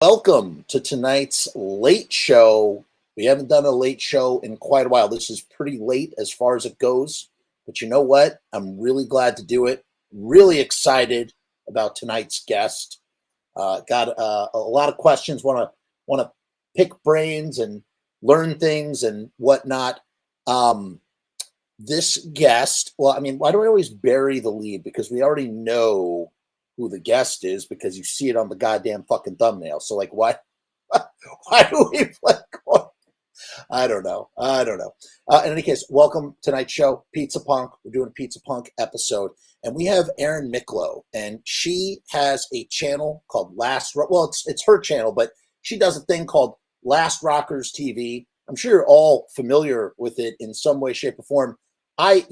Welcome to tonight's late show. We haven't done a late show in quite a while. This is pretty late as far as it goes, but you know what? I'm really glad to do it. Really excited about tonight's guest. Got a lot of questions. Want to pick brains and learn things and whatnot. This guest. Well, I mean, why do I always bury the lead? Because we already know who the guest is because you see it on the goddamn fucking thumbnail. So like, why do we I don't know. In any case, welcome to tonight's show, Pizza Punk. We're doing a Pizza Punk episode, and we have Erin Micklow, and she has a channel called it's her channel, but she does a thing called Last Rockers TV. I'm sure you're all familiar with it in some way, shape, or form. I've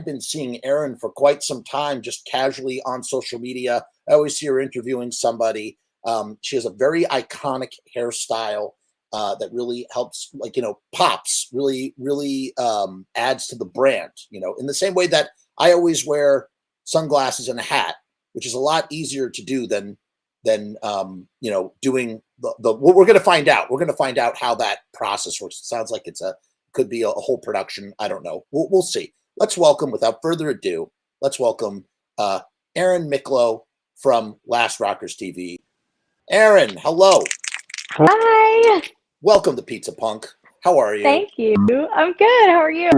been seeing Erin for quite some time, just casually on social media. I always see her interviewing somebody. She has a very iconic hairstyle that really helps, pops, really adds to the brand, in the same way that I always wear sunglasses and a hat, which is a lot easier to do than doing what we're going to find out. We're going to find out how that process works. It sounds like could be a whole production. I don't know. We'll see. Without further ado, let's welcome Erin Micklow from Last Rockers TV. Erin, hello. Hi. Welcome to Pizza Punk. How are you? Thank you. I'm good. How are you?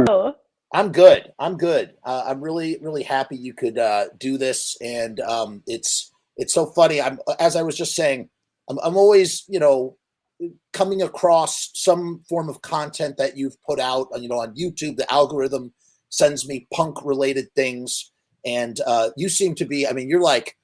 I'm good. I'm really, really happy you could do this. And it's so funny. As I was just saying, I'm always, coming across some form of content that you've put out, on YouTube. The algorithm sends me punk related things. And you seem to be, you're like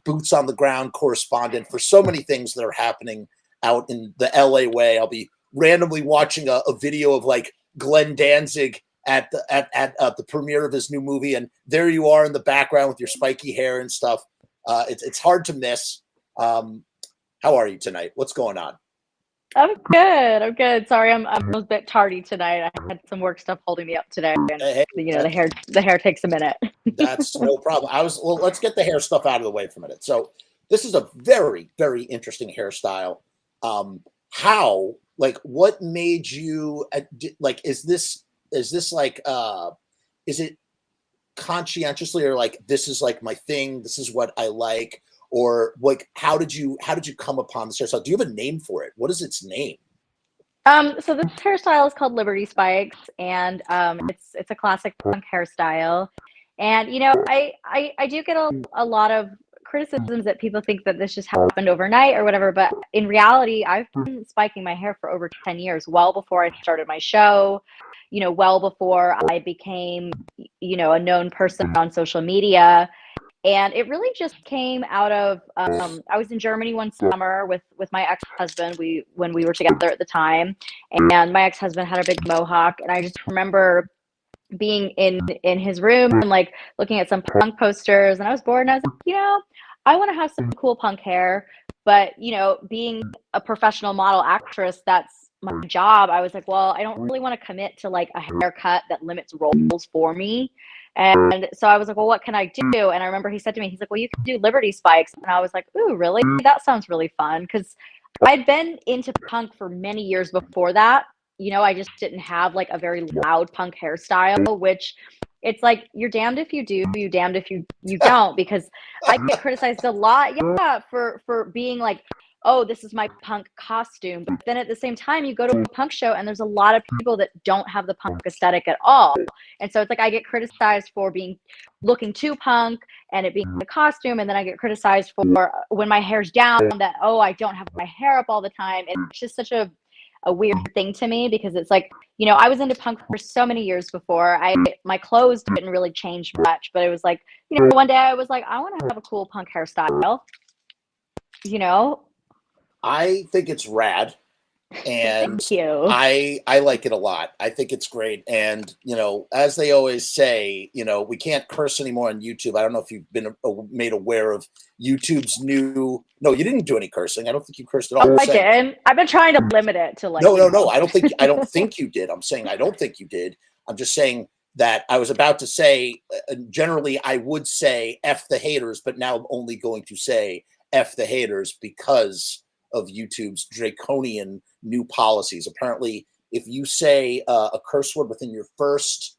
boots on the ground correspondent for so many things that are happening out in the LA way. I'll be randomly watching a video of like Glenn Danzig at the premiere of his new movie, and there you are in the background with your spiky hair and stuff. It's hard to miss. How are you tonight? What's going on? I'm good. Sorry, I'm a bit tardy tonight. I had some work stuff holding me up today, and the hair takes a minute. That's no problem. Let's get the hair stuff out of the way for a minute. So this is a very, very interesting hairstyle. What made you is it conscientiously, or like, this is like my thing, this is what I like, or like, how did you come upon this hairstyle? Do you have a name for it? What is its name? So this hairstyle is called Liberty Spikes, and it's a classic punk hairstyle. And I do get a lot of criticisms that people think that this just happened overnight or whatever, but in reality, I've been spiking my hair for over 10 years, well before I started my show, well before I became, a known person on social media. And it really just came out of, I was in Germany one summer with my ex-husband, when we were together at the time, and my ex-husband had a big mohawk, and I just remember being in his room and like looking at some punk posters, and I was bored, and I was like, I want to have some cool punk hair, but being a professional model actress, that's my job. I was like, well, I don't really want to commit to like a haircut that limits roles for me. And so I was like, well, what can I do? And I remember he said to me, he's like, well, you can do Liberty Spikes. And I was like, ooh, really? That sounds really fun. Because I'd been into punk for many years before that. I just didn't have like a very loud punk hairstyle, which it's like, you're damned if you do, you damned if you don't, because I get criticized a lot, for being like, oh, this is my punk costume. But then at the same time, you go to a punk show and there's a lot of people that don't have the punk aesthetic at all. And so it's like, I get criticized for looking too punk and it being a costume. And then I get criticized for when my hair's down that, oh, I don't have my hair up all the time. And it's just such a weird thing to me, because it's like, I was into punk for so many years before. My clothes didn't really change much, but it was like, one day I was like, I want to have a cool punk hairstyle, I think it's rad, and Thank you. I like it a lot. I think it's great. And, as they always say, we can't curse anymore on YouTube. I don't know if you've been made aware of YouTube's no, you didn't do any cursing. I don't think you cursed at all. I did. I've been trying to limit it to like. No. I don't think you did. I'm saying I don't think you did. I'm just saying that I was about to say, generally I would say F the haters, but now I'm only going to say F the haters because of YouTube's draconian new policies. Apparently, if you say a curse word within your first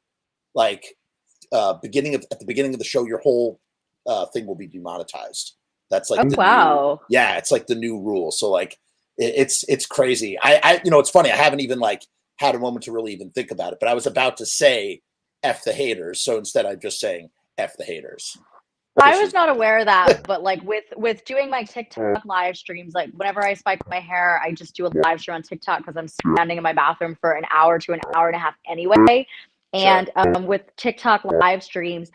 like at the beginning of the show, your whole thing will be demonetized. That's like wow. Yeah, it's like the new rule. So like it's crazy. I it's funny. I haven't even like had a moment to really even think about it, but I was about to say F the haters. So instead I'm just saying F the haters. I was not aware of that, but like with doing my TikTok live streams, like whenever I spike my hair, I just do a live stream on TikTok because I'm standing in my bathroom for an hour to an hour and a half anyway. And with TikTok live streams,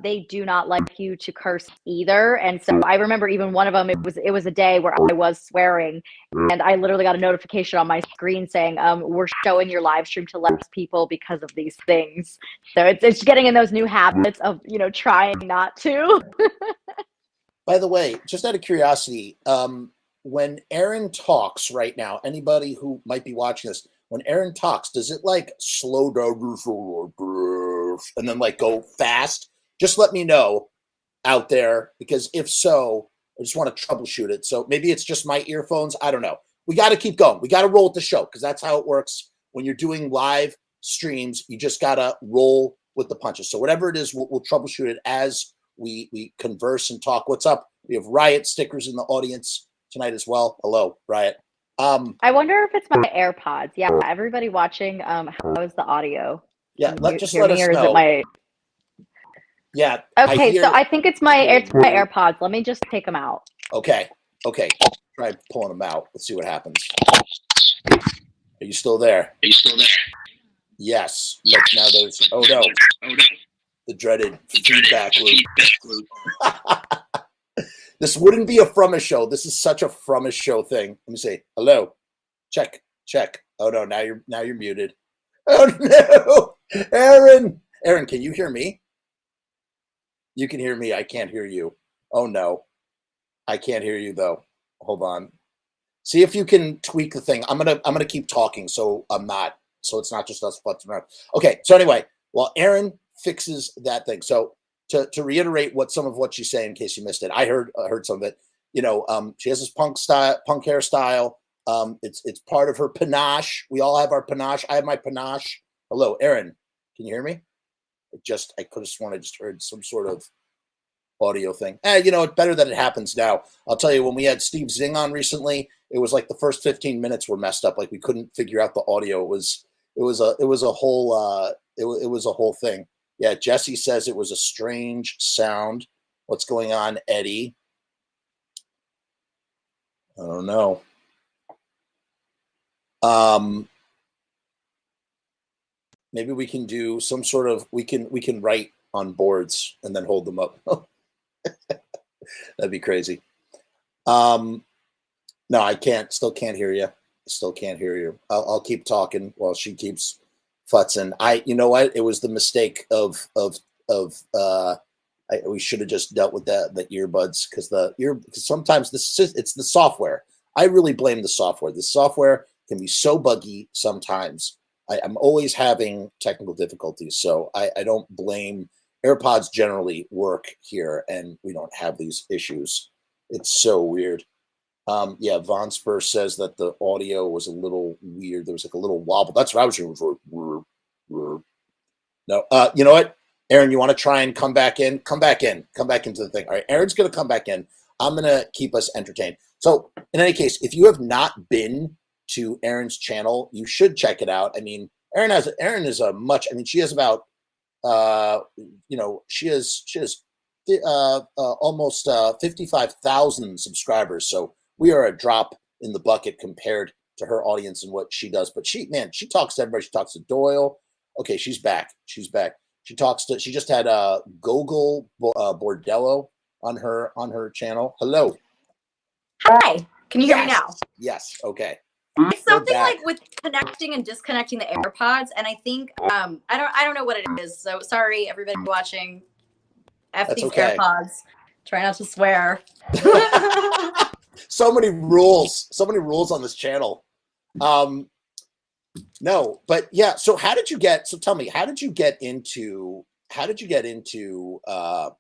they do not like you to curse either. And so I remember even one of them, it was a day where I was swearing, and I literally got a notification on my screen saying, we're showing your live stream to less people because of these things. So it's getting in those new habits of, trying not to. By the way, just out of curiosity, when Erin talks right now, anybody who might be watching this, when Erin talks, does it like slow down and then like go fast? Just let me know out there, because if so, I just want to troubleshoot it. So maybe it's just my earphones. I don't know. We got to keep going. We got to roll with the show, because that's how it works when you're doing live streams. You just got to roll with the punches. So whatever it is, we'll troubleshoot it as we converse and talk. What's up? We have Riot stickers in the audience tonight as well. Hello, Riot. I wonder if it's my AirPods. Yeah, everybody watching, how is the audio? Yeah, let us know. Or is it my... Yeah. Okay, so I think it's my AirPods. Let me just take them out. Okay. Try pulling them out. Let's see what happens. Are you still there? Yes. But now there's the dreaded feedback loop. This wouldn't be a Frumess show. This is such a Frumess show thing. Let me say hello. Check. Oh no, now you're muted. Oh no, Erin, can you hear me? You can hear me. I can't hear you. Oh no, I can't hear you though. Hold on. See if you can tweak the thing. I'm gonna keep talking, so it's not just us futzing around. Okay. So anyway, while Erin fixes that thing, so to reiterate some of what she's saying, in case you missed it, I heard some of it. She has this punk hairstyle. It's part of her panache. We all have our panache. I have my panache. Hello, Erin. Can you hear me? I could have sworn I just heard some sort of audio thing. It's better that it happens now. I'll tell you, when we had Steve Zing on recently, it was like the first 15 minutes were messed up. Like we couldn't figure out the audio. It was a whole thing. Yeah, Jesse says it was a strange sound. What's going on, Eddie? I don't know. Maybe we can do some sort of we can write on boards and then hold them up. That'd be crazy. No, I can't. Still can't hear you. I'll keep talking while she keeps futzing. You know what? It was the mistake of we should have just dealt with the earbuds, because sometimes it's the software. I really blame the software. The software can be so buggy sometimes. I'm always having technical difficulties, so I don't blame. AirPods generally work here, and we don't have these issues. It's so weird. Yeah, Von Spur says that the audio was a little weird. There was like a little wobble. That's what I was hearing. No, you know what, Erin, you want to try and come back in? Come back into the thing. All right, Erin's going to come back in. I'm going to keep us entertained. So in any case, if you have not been to Erin's channel, you should check it out. I mean, Erin is a much, I mean, she has about, she has almost 55,000 subscribers. So we are a drop in the bucket compared to her audience and what she does. But she talks to everybody. She talks to Doyle. Okay, she's back. She just had Gogol Bordello on her channel. Hello. Hi. Can you hear me now? Yes. Okay. It's something like with connecting and disconnecting the AirPods, and I think I don't know what it is. So sorry, everybody watching. F these AirPods. Try not to swear. So many rules on this channel. No, but yeah. So tell me, how did you get into how did you get into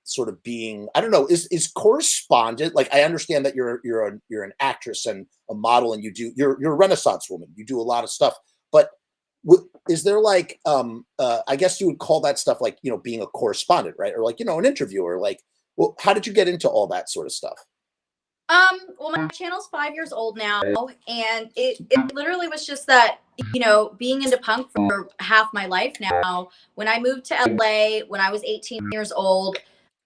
sort of being, I don't know, is correspondent, like, I understand that you're an actress and a model, and you're a Renaissance woman, you do a lot of stuff, but is there like I guess you would call that stuff like, you know, being a correspondent, right? Or like, you know, an interviewer, like, well, how did you get into all that sort of stuff? Well, my channel's 5 years old now, and it literally was just that, you know, being into punk for half my life now. When I moved to LA when I was 18 years old,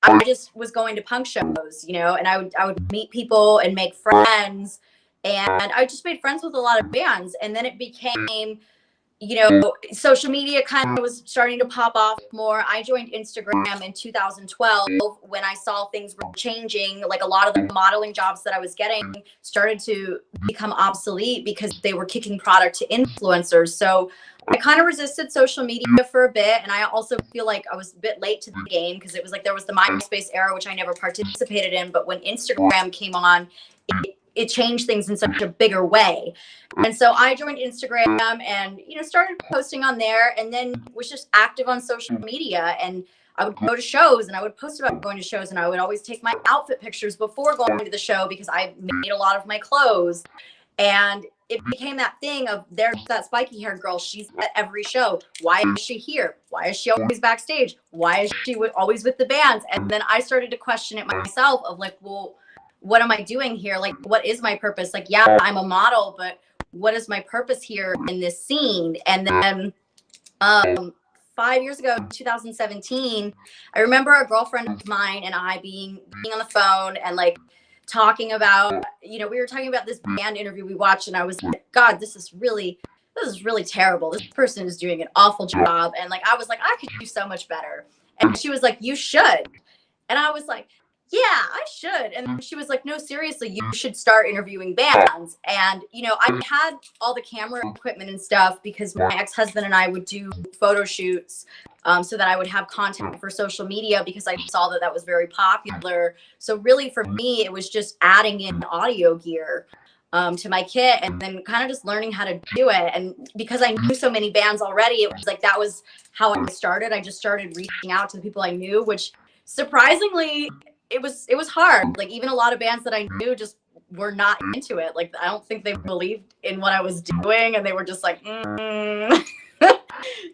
I just was going to punk shows, you know, and I would meet people and make friends, and I just made friends with a lot of bands, and then it became, you know, social media kind of was starting to pop off more. I joined Instagram in 2012 when I saw things were changing. Like a lot of the modeling jobs that I was getting started to become obsolete because they were kicking product to influencers. So I kind of resisted social media for a bit. And I also feel like I was a bit late to the game because it was like there was the MySpace era, which I never participated in. But when Instagram came on, it changed things in such a bigger way. And so I joined Instagram and, you know, started posting on there, and then was just active on social media. And I would go to shows and I would post about going to shows, and I would always take my outfit pictures before going to the show because I made a lot of my clothes. And it became that thing of, there's that spiky haired girl. She's at every show. Why is she here? Why is she always backstage? Why is she always with the bands? And then I started to question it myself of like, well, what am I doing here? Like, what is my purpose? Like, yeah, I'm a model, but what is my purpose here in this scene? And then 5 years ago, 2017, I remember a girlfriend of mine and I being on the phone and like talking about, you know, we were talking about this band interview we watched, and I was like, God, this is really terrible. This person is doing an awful job. And like, I was like, I could do so much better. And she was like, you should. And I was like, yeah, I should. And then she was like, no, seriously, you should start interviewing bands. And, you know, I had all the camera equipment and stuff because my ex-husband and I would do photo shoots so that I would have content for social media because I saw that that was very popular. So really for me, it was just adding in audio gear to my kit, and then kind of just learning how to do it. And because I knew so many bands already, it was like, that was how I started. I just started reaching out to the people I knew, which surprisingly, it was hard. Like even a lot of bands that I knew just were not into it. Like I don't think they believed in what I was doing, and they were just like,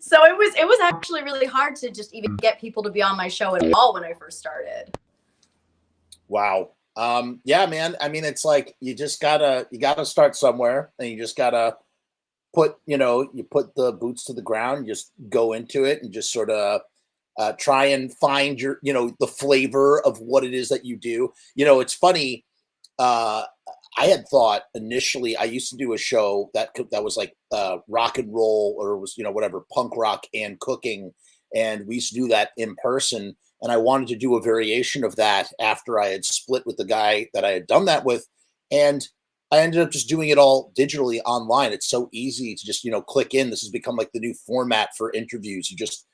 So it was actually really hard to just even get people to be on my show at all when I first started. Wow. Yeah, man. I mean, it's like you gotta start somewhere, and you just gotta put the boots to the ground, just go into it, and just sort of try and find your, the flavor of what it is that you do. It's funny. I had thought initially, I used to do a show that was like rock and roll, or was, whatever, punk rock and cooking. And we used to do that in person. And I wanted to do a variation of that after I had split with the guy that I had done that with. And I ended up just doing it all digitally online. It's so easy to just, click in. This has become like the new format for interviews. You just,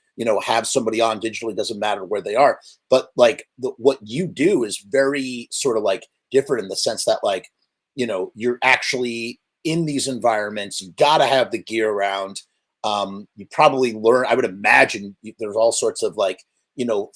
have somebody on digitally, doesn't matter where they are. But like what you do is very sort of like different in the sense that like, you're actually in these environments. You got to have the gear around. You probably learn, I would imagine there's all sorts of like,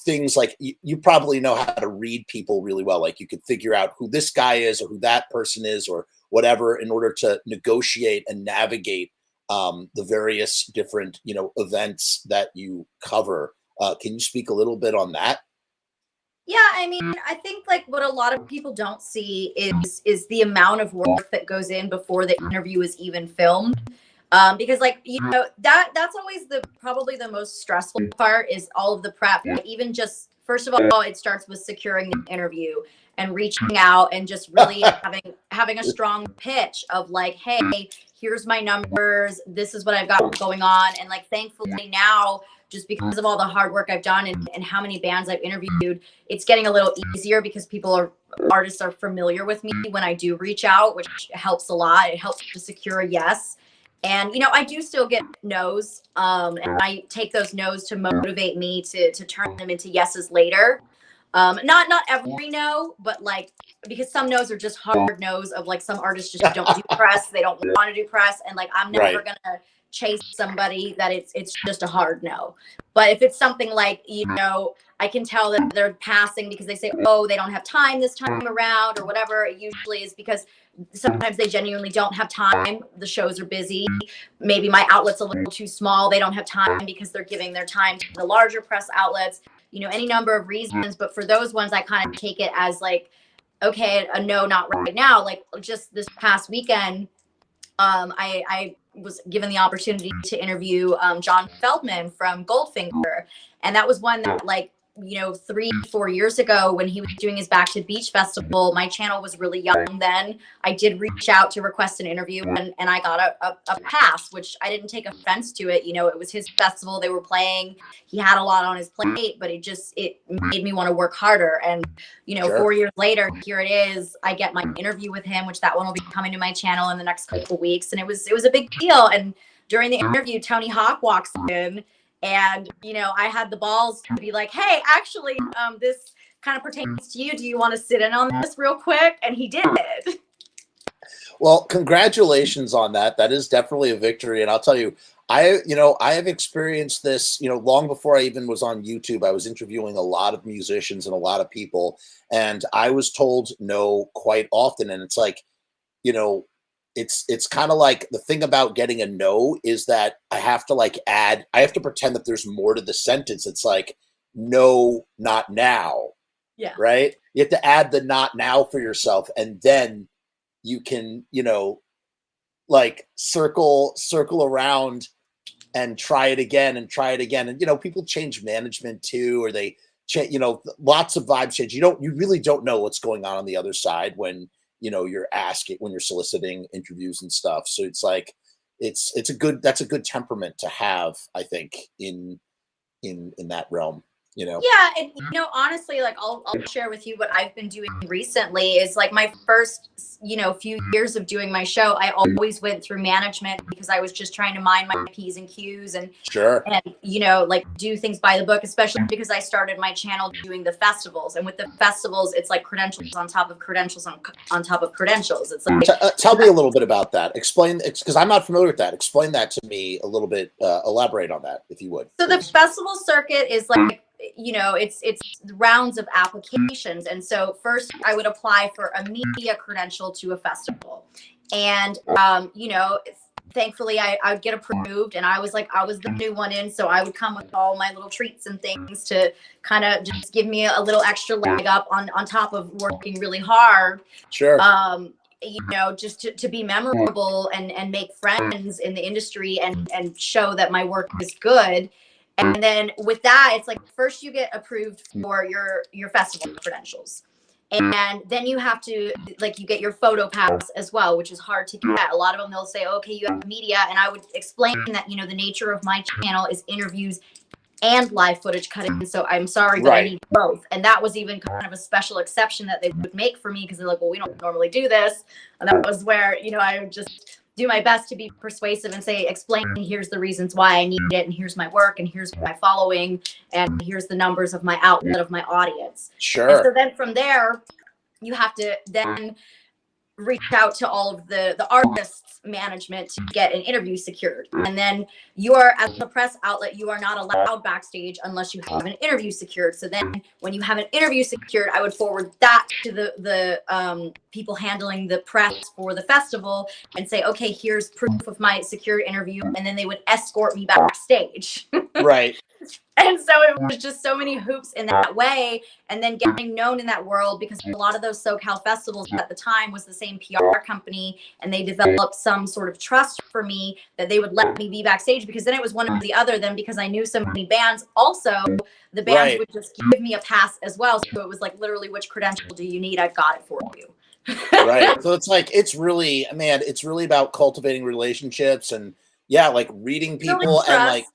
things like you probably know how to read people really well. Like you could figure out who this guy is or who that person is or whatever in order to negotiate and navigate the various different, events that you cover. Can you speak a little bit on that? Yeah, I mean, I think like what a lot of people don't see is the amount of work that goes in before the interview is even filmed. Because like, that's always probably the most stressful part is all of the prep. Like even just, first of all, it starts with securing the interview and reaching out and just really having a strong pitch of like, hey, here's my numbers. This is what I've got going on. And like, thankfully now, just because of all the hard work I've done and how many bands I've interviewed, it's getting a little easier because artists are familiar with me when I do reach out, which helps a lot. It helps to secure a yes. And, I do still get no's, and I take those no's to motivate me to turn them into yeses later. Not every no, but like, because some no's are just hard no's of like some artists just don't do press, they don't want to do press, and like I'm never gonna chase somebody that it's just a hard no. But if it's something like, you know, I can tell that they're passing because they say, oh, they don't have time this time around or whatever, it usually is because sometimes they genuinely don't have time. The shows are busy. Maybe my outlet's a little too small. They don't have time because they're giving their time to the larger press outlets, you know, any number of reasons. But for those ones, I kind of take it as like, okay, a no, not right now. Like just this past weekend, I was given the opportunity to interview John Feldman from Goldfinger. And that was one that, like, you know, 3-4 years ago when he was doing his Back to the Beach festival, my channel was really young then. I did reach out to request an interview and I got a pass, which I didn't take offense to it. You know, it was his festival, they were playing, he had a lot on his plate, but it made me want to work harder. And, you know, 4 years later, here it is. I get my interview with him, which that one will be coming to my channel in the next couple of weeks. And it was a big deal. And during the interview, Tony Hawk walks in. And, you know, I had the balls to be like, hey, actually, this kind of pertains to you. Do you want to sit in on this real quick? And he did. Well, congratulations on that. That is definitely a victory. And I'll tell you, I have experienced this, you know, long before I even was on YouTube. I was interviewing a lot of musicians and a lot of people, and I was told no quite often. And it's like, you know, it's kind of like the thing about getting a no is that I have to pretend that there's more to the sentence. It's like, no, not now. Yeah. Right. You have to add the not now for yourself. And then you can, you know, like circle around and try it again and try it again. And, you know, people change management too, or they change, you know, lots of vibes change. You really don't know what's going on the other side when, you know, when you're soliciting interviews and stuff. So it's like, that's a good temperament to have, I think, in that realm, you know? Yeah. And, you know, honestly, like I'll share with you what I've been doing recently is like my first, you know, few years of doing my show, I always went through management because I was just trying to mind my P's and Q's and, you know, like do things by the book, especially because I started my channel doing the festivals. And with the festivals, it's like credentials on top of credentials on top of credentials. It's like, tell me a little bit about that. Explain, because I'm not familiar with that. Explain that to me a little bit. Elaborate on that, if you would. So the festival circuit is like, you know, it's rounds of applications. And so first I would apply for a media credential to a festival. And, you know, thankfully I would get approved, and I was the new one in. So I would come with all my little treats and things to kind of just give me a little extra leg up on top of working really hard. Sure. You know, just to be memorable and make friends in the industry and show that my work is good. And then with that, it's like first you get approved for your festival credentials. And then you have to, like, you get your photo pass as well, which is hard to get. A lot of them, they'll say, okay, you have media. And I would explain that, you know, the nature of my channel is interviews and live footage cutting. So I'm sorry, but I need both. And that was even kind of a special exception that they would make for me because they're like, well, we don't normally do this. And that was where, you know, I would just do my best to be persuasive and say, explain, here's the reasons why I need it, and here's my work, and here's my following, and here's the numbers of my outlet of my audience. Sure. And so then from there, you have to then reach out to all of the artists management to get an interview secured. And then you are, as a press outlet, you are not allowed backstage unless you have an interview secured. So then when you have an interview secured, I would forward that to the people handling the press for the festival and say, okay, here's proof of my secured interview. And then they would escort me backstage. Right. And so it was just so many hoops in that way. And then getting known in that world, because a lot of those SoCal festivals at the time was the same PR company, and they developed some sort of trust for me that they would let me be backstage, because then it was one or the other. Then because I knew so many bands, also the bands would just give me a pass as well. So it was like literally, which credential do you need? I've got it for you. Right. So it's like, it's really about cultivating relationships and like reading people and like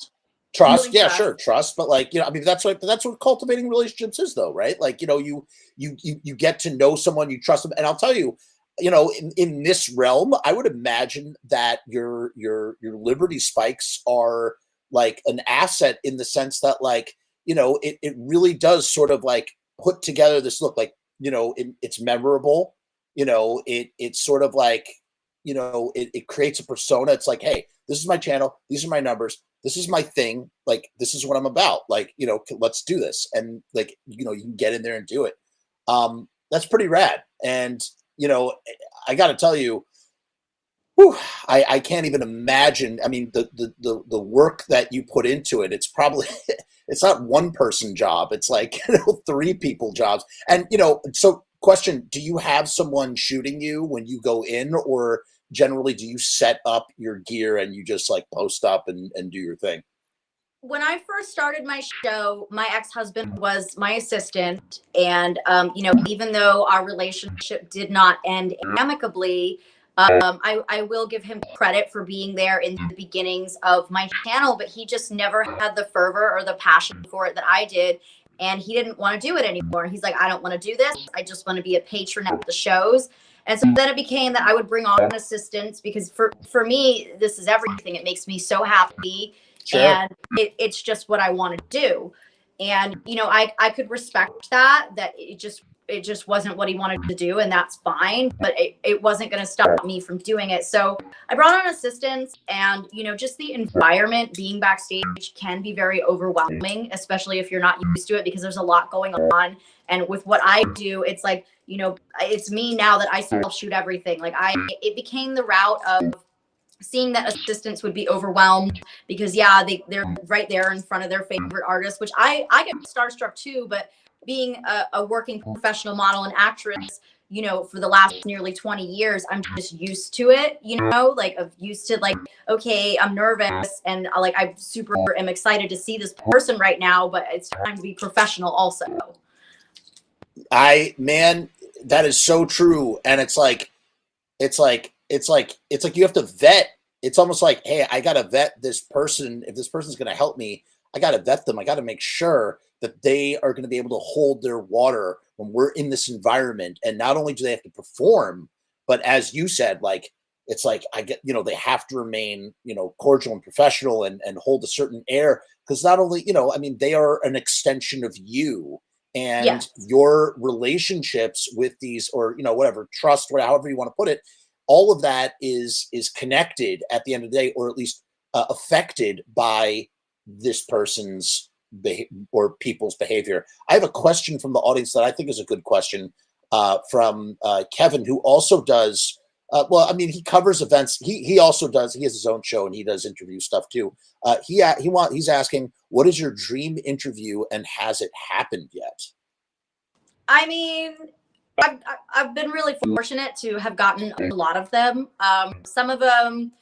trust. Yeah, sure. Trust. But like, you know, I mean, that's what cultivating relationships is though, right? Like, you know, you get to know someone, you trust them. And I'll tell you, you know, in this realm, I would imagine that your Liberty spikes are like an asset in the sense that, like, you know, it really does sort of like put together this look, like, you know, it's memorable, you know, it's sort of like, you know, it creates a persona. It's like, hey, this is my channel, these are my numbers, this is my thing, like, this is what I'm about, like, you know, let's do this. And like, you know, you can get in there and do it. That's pretty rad. And you know, I got to tell you, whew, I can't even imagine. I mean, the work that you put into it, it's probably it's not one person job. It's like, you know, 3 people jobs. And, you know, so question, do you have someone shooting you when you go in, or generally do you set up your gear and you just like post up and do your thing? When I first started my show, my ex-husband was my assistant. And, you know, even though our relationship did not end amicably, I will give him credit for being there in the beginnings of my channel, but he just never had the fervor or the passion for it that I did. And he didn't want to do it anymore. He's like, I don't want to do this. I just want to be a patron at the shows. And so then it became that I would bring on assistants, because for me, this is everything. It makes me so happy. Sure. And it's just what I want to do. And, you know, I could respect that it just wasn't what he wanted to do, and that's fine, but it wasn't going to stop me from doing it. So I brought on assistants, and, you know, just the environment being backstage can be very overwhelming, especially if you're not used to it, because there's a lot going on. And with what I do, it's like, you know, it's me now that I self shoot everything. Like it became the route of seeing that assistants would be overwhelmed, because they're right there in front of their favorite artists, which I get starstruck too. But being a working professional model and actress, you know, for the last nearly 20 years, I'm just used to it, you know, like I'm used to, like, okay, I'm nervous, and like I super am excited to see this person right now, but it's time to be professional also. Man, that is so true. And it's like you have to vet. It's almost like, hey, I got to vet this person. If this person's going to help me, I got to vet them. I got to make sure that they are going to be able to hold their water when we're in this environment. And not only do they have to perform, but as you said, like, it's like, I get, you know, they have to remain, you know, cordial and professional and hold a certain air. Because not only, you know, I mean, they are an extension of you, and Yes. your relationships with these, or, you know, whatever, trust, whatever, however you want to put it, all of that is connected at the end of the day, or at least affected by this person's or people's behavior. I have a question from the audience that I think is a good question, from Kevin, who also does well, I mean, he covers events. He also does. He has his own show and he does interview stuff too. He's asking, what is your dream interview, and has it happened yet? I mean, I've been really fortunate to have gotten a lot of them. Some of them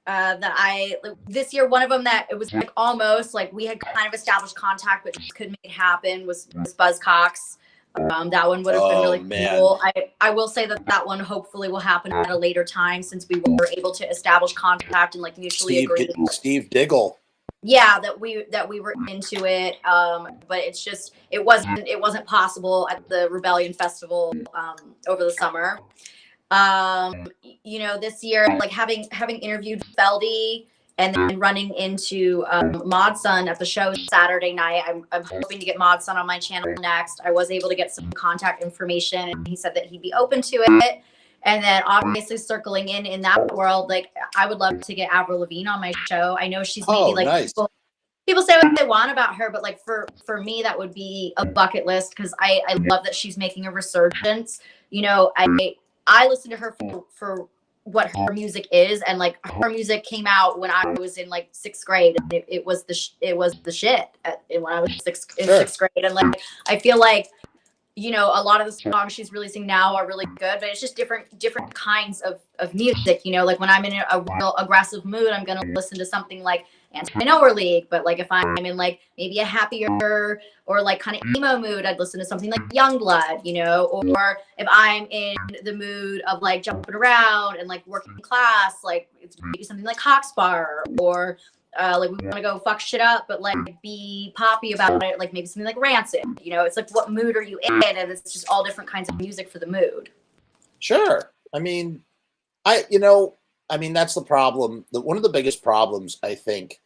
that this year, one of them that it was like almost like we had kind of established contact but just couldn't make it happen was Buzzcocks. That one would have been really cool. I will say that one hopefully will happen at a later time, since we were able to establish contact and like mutually agree. Steve Diggle. Yeah, that we were into it, but it's just it wasn't possible at the Rebellion Festival over the summer. You know, this year, like having interviewed Feldy and then running into Modson at the show Saturday night, I'm hoping to get Modson on my channel next. I was able to get some contact information, and he said that he'd be open to it. And then obviously circling in that world, like I would love to get Avril Lavigne on my show. I know she's maybe like nice. people say what they want about her, but like for me, that would be a bucket list, because I love that she's making a resurgence. You know, I listen to her for what her music is, and like her music came out when I was in like 6th grade, and it was the shit when I was in sixth grade, and like I feel like, you know, a lot of the songs she's releasing now are really good, but it's just different kinds of music. You know, like when I'm in a real aggressive mood, I'm gonna listen to something like Anti-Nowhere League. But like if I'm in like maybe a happier or like kind of emo mood, I'd listen to something like Youngblood, you know. Or if I'm in the mood of like jumping around and like working class, like it's maybe something like Coxbar, or like we want to go fuck shit up, but like be poppy about it, like maybe something like Rancid. You know, it's like, what mood are you in? And it's just all different kinds of music for the mood. Sure. I mean, that's the problem. One of the biggest problems, I think,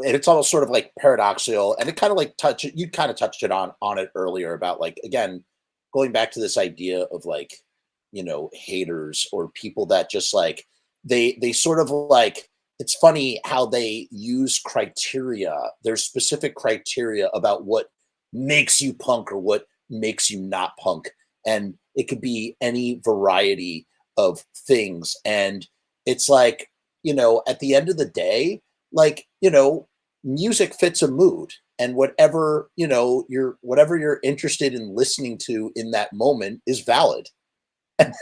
and it's almost sort of like paradoxical, and it kind of like you kind of touched it on it earlier about like, again, going back to this idea of like, haters or people that just like they sort of like, it's funny how they use criteria. There's specific criteria about what makes you punk or what makes you not punk. And it could be any variety of things. And it's like, at the end of the day, like, music fits a mood, and whatever, whatever you're interested in listening to in that moment is valid. And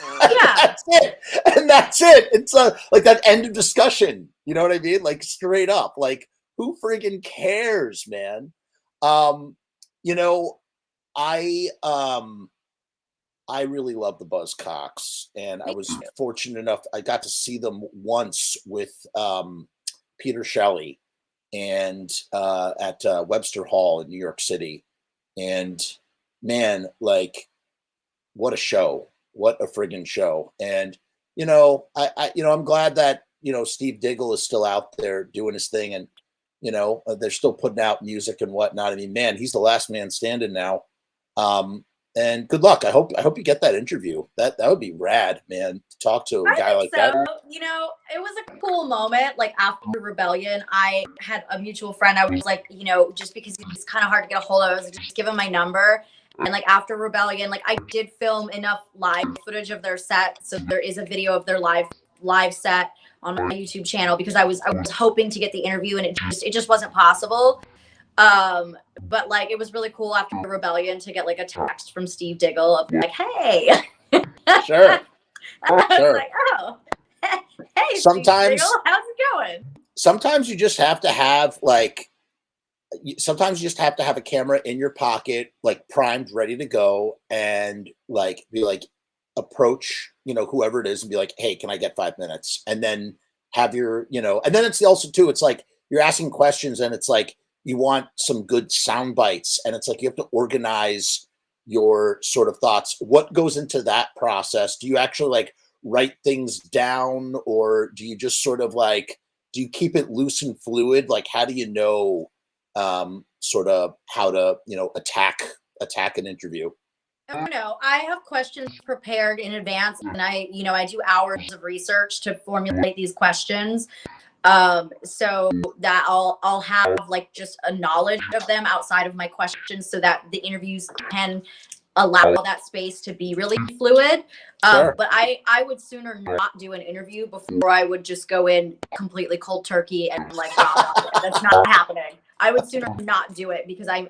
Yeah. that's it. And that's it. It's like that end of discussion. You know what I mean? Like straight up, like who friggin' cares, man? You know, I really love the Buzzcocks, and I was fortunate enough, I got to see them once with Peter Shelley and at Webster Hall in New York City. And man, like what a show. What a friggin' show. And I'm glad that Steve Diggle is still out there doing his thing, and they're still putting out music and whatnot. I mean, man, he's the last man standing now. And good luck. I hope you get that interview. That would be rad, man, to talk to a guy like that. It was a cool moment. Like after Rebellion, I had a mutual friend. I was like, just because he's kind of hard to get a hold of, I was like, just give him my number. And like after Rebellion, like I did film enough live footage of their set, so there is a video of their live set on my YouTube channel, because I was hoping to get the interview, and it just wasn't possible. But like it was really cool after Rebellion to get like a text from Steve Diggle of like, hey. Sure. I was like, oh, hey, sometimes, Steve Diggle, how's it going? Sometimes you just have to have like, sometimes you just have to have a camera in your pocket, like primed, ready to go, and like be like, approach, whoever it is and be like, hey, can I get 5 minutes? And then have your, and then it's also too, it's like you're asking questions, and it's like you want some good sound bites, and it's like you have to organize your sort of thoughts. What goes into that process? Do you actually like write things down, or do you just sort of like, do you keep it loose and fluid? Like, how do you know sort of how to attack an interview? No, I have questions prepared in advance, and I do hours of research to formulate these questions, so that I'll have like just a knowledge of them outside of my questions, so that the interviews can allow that space to be really fluid. Sure. But I would sooner not do an interview before I would just go in completely cold turkey and like, that's not happening. I would sooner not do it, because I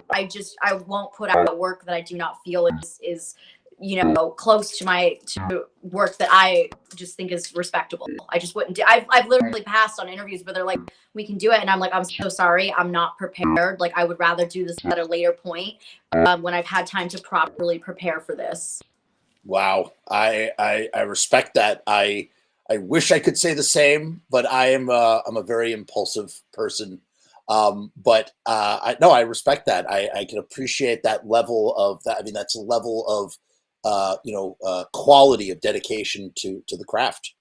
won't put out work that I do not feel is close to work that I just think is respectable. I just wouldn't do. I've literally passed on interviews where they're like, we can do it, and I'm like, I'm so sorry, I'm not prepared. Like I would rather do this at a later point, when I've had time to properly prepare for this. Wow, I respect that. I wish I could say the same, but I'm a very impulsive person. But I respect that. I can appreciate that level of that. I mean, that's a level of quality of dedication to the craft.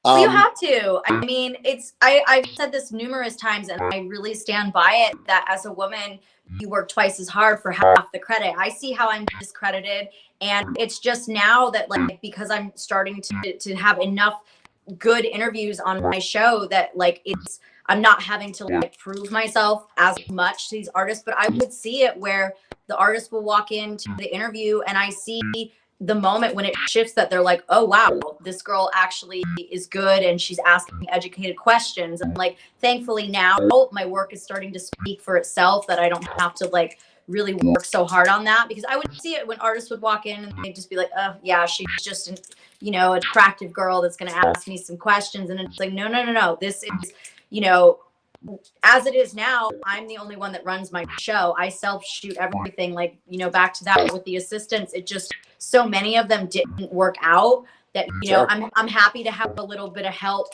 Well, you have to. I mean, I've said this numerous times, and I really stand by it, that as a woman, you work twice as hard for half the credit. I see how I'm discredited, and it's just now that like, because I'm starting to have enough good interviews on my show, that like I'm not having to like prove myself as much to these artists. But I would see it where the artist will walk into the interview, and I see the moment when it shifts, that they're like, oh wow, this girl actually is good, and she's asking educated questions. And like, thankfully now my work is starting to speak for itself, that I don't have to like really work so hard on that. Because I would see it when artists would walk in and they'd just be like, oh yeah, she's just an attractive girl that's going to ask me some questions. And it's like, no, this is as it is now, I'm the only one that runs my show. I self shoot everything. Like, back to that with the assistants, it just, so many of them didn't work out that, Sure. I'm happy to have a little bit of help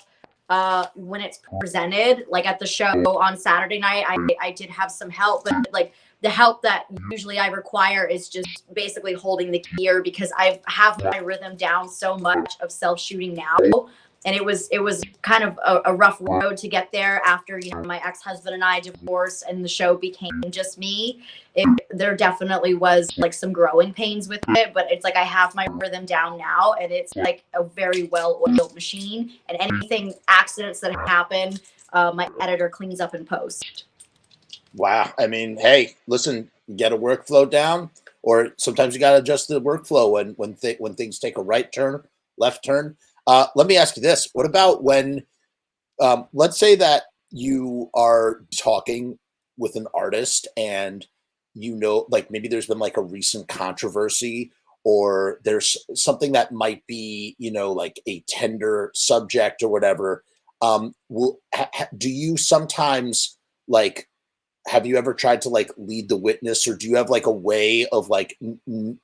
when it's presented. Like at the show on Saturday night, I did have some help, but like the help that usually I require is just basically holding the gear, because I have my rhythm down so much of self shooting now. And it was kind of a rough road to get there after, you know, my ex-husband and I divorced and the show became just me. There definitely was like some growing pains with it, but it's like I have my rhythm down now, and it's like a very well-oiled machine. And anything accidents that happen, my editor cleans up in post. Wow. I mean, hey, listen, get a workflow down, or sometimes you got to adjust the workflow when things take a right turn, left turn. Let me ask you this. What about when, let's say that you are talking with an artist and, you know, like maybe there's been like a recent controversy, or there's something that might be, you know, like a tender subject or whatever. Do you sometimes like, have you ever tried to like lead the witness, or do you have like a way of like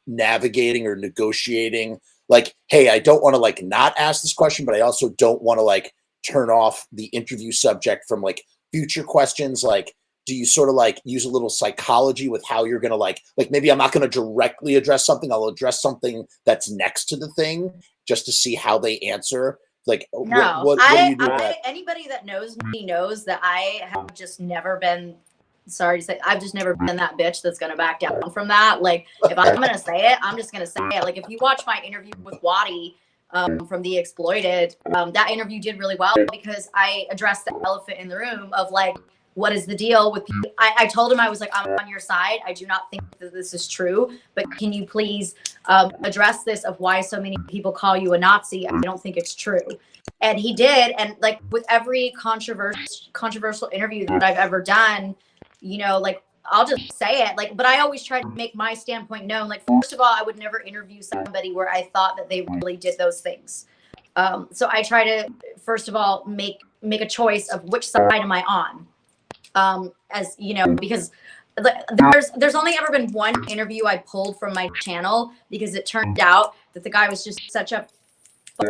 navigating or negotiating? Like, hey, I don't want to like not ask this question, but I also don't want to like turn off the interview subject from like future questions. Like, do you sort of like use a little psychology with how you're going to like maybe I'm not going to directly address something. I'll address something that's next to the thing just to see how they answer. Like, No, what do you do with that? Anybody that knows me knows that I have just never been, sorry to say, I've just never been that bitch that's going to back down from that. Like, if I'm going to say it, I'm just going to say it. Like, if you watch my interview with Waddy from The Exploited, that interview did really well because I addressed the elephant in the room of like, what is the deal with people? I told him, I was like, I'm on your side. I do not think that this is true, but can you please address this of why so many people call you a Nazi? I don't think it's true. And he did. And like with every controversial interview that I've ever done, you know, like I'll just say it, like, but I always try to make my standpoint known. Like, first of all, I would never interview somebody where I thought that they really did those things. So I try to, first of all, make a choice of which side am I on, as you know, because there's only ever been one interview I pulled from my channel because it turned out that the guy was just such a